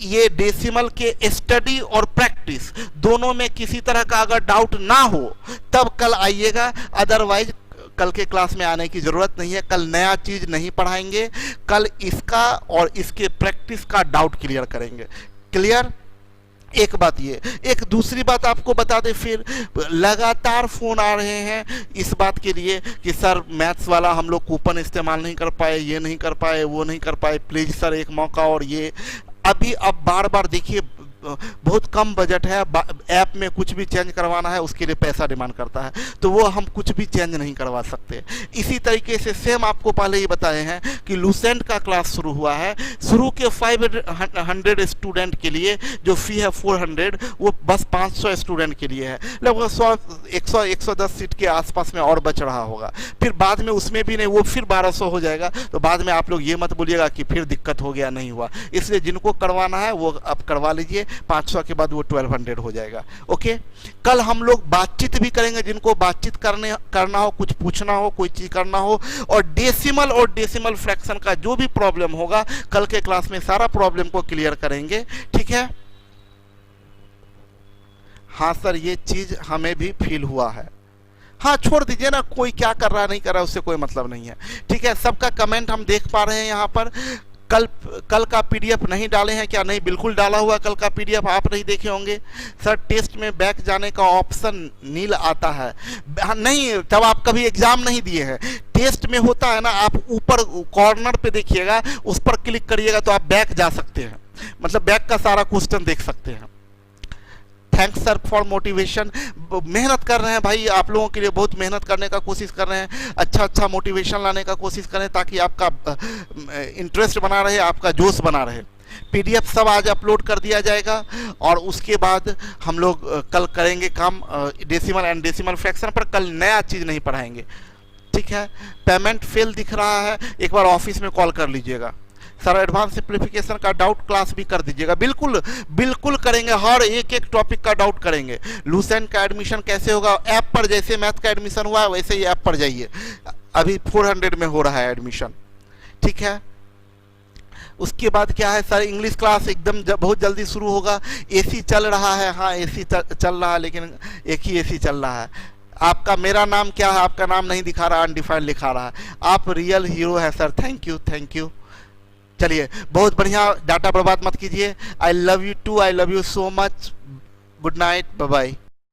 ये डेसिमल के स्टडी और प्रैक्टिस दोनों में किसी तरह का अगर डाउट ना हो तब कल आइएगा, अदरवाइज कल के क्लास में आने की जरूरत नहीं है। कल नया चीज नहीं पढ़ाएंगे, कल इसका और इसके प्रैक्टिस का डाउट क्लियर करेंगे। क्लियर? एक बात ये, एक दूसरी बात आपको बता दें, फिर लगातार फोन आ रहे हैं इस बात के लिए कि सर मैथ्स वाला हम लोग कूपन इस्तेमाल नहीं कर पाए, ये नहीं कर पाए, वो नहीं कर पाए, प्लीज सर एक मौका। और ये अभी अब बार बार देखिए, बहुत कम बजट है, ऐप में कुछ भी चेंज करवाना है उसके लिए पैसा डिमांड करता है, तो वो हम कुछ भी चेंज नहीं करवा सकते। इसी तरीके से सेम आपको पहले ही बताए हैं कि लूसेंट का क्लास शुरू हुआ है। शुरू के 500 स्टूडेंट के लिए जो फी है 400, वो बस 500 स्टूडेंट के लिए है, लगभग 100-110 सीट के आसपास में और बच रहा होगा। फिर बाद में उसमें भी नहीं, वो फिर 1200 हो जाएगा, तो बाद में आप लोग ये मत बोलिएगा कि फिर दिक्कत हो गया, नहीं हुआ। इसलिए जिनको करवाना है वो अब करवा लीजिए, 500 के बाद वो 1200 हो जाएगा। ओके, कल हम लोग बातचीत भी करेंगे, जिनको बातचीत करना हो, कुछ पूछना हो, कोई चीज करना हो, और डेसिमल फ्रैक्शन का जो भी प्रॉब्लम होगा कल के क्लास में सारा प्रॉब्लम को क्लियर करेंगे। ठीक है? हाँ सर, ये चीज हमें भी फील हुआ है। हाँ छोड़ दीजिए ना, कोई क्या कर रहा नहीं कर रहा उससे कोई मतलब नहीं है। ठीक है, सबका कमेंट हम देख पा रहे हैं यहाँ पर। कल का पीडीएफ नहीं डाले हैं क्या? नहीं, बिल्कुल डाला हुआ कल का पीडीएफ, आप नहीं देखे होंगे। सर टेस्ट में बैक जाने का ऑप्शन नील आता है, नहीं तब आप कभी एग्जाम नहीं दिए हैं। टेस्ट में होता है ना, आप ऊपर कॉर्नर पे देखिएगा, उस पर क्लिक करिएगा तो आप बैक जा सकते हैं, मतलब बैक का सारा क्वेश्चन देख सकते हैं। Thanks sir for motivation. मेहनत कर रहे हैं भाई, आप लोगों के लिए बहुत मेहनत करने का कोशिश कर रहे हैं, अच्छा मोटिवेशन लाने का कोशिश करें ताकि आपका इंटरेस्ट बना रहे, आपका जोश बना रहे। पीडीएफ सब आज अपलोड कर दिया जाएगा और उसके बाद हम लोग कल करेंगे काम डेसिमल एंड डेसिमल फ्रैक्शन पर। कल नया चीज़ नहीं पढ़ाएंगे। ठीक है? पेमेंट फेल दिख रहा है, एक बार ऑफिस में कॉल कर लीजिएगा। सर एडवांस सिंप्लीफिकेशन का डाउट क्लास भी कर दीजिएगा। बिल्कुल करेंगे, हर एक टॉपिक का डाउट करेंगे। लूसेंट का एडमिशन कैसे होगा? ऐप पर जैसे मैथ का एडमिशन हुआ है वैसे ही ऐप पर जाइए, अभी 400 में हो रहा है एडमिशन। ठीक है? उसके बाद क्या है सर, इंग्लिश क्लास एकदम बहुत जल्दी शुरू होगा। एसी चल रहा है, हाँ एसी चल रहा है, लेकिन एक ही एसी चल रहा है। आपका मेरा नाम क्या है, आपका नाम नहीं दिखा रहा, अनडिफाइंड लिखा रहा है। आप रियल हीरो है sir, thank you thank you. चलिए बहुत बढ़िया, डाटा बर्बाद मत कीजिए। I love you too, I love you so much. Good night, bye bye.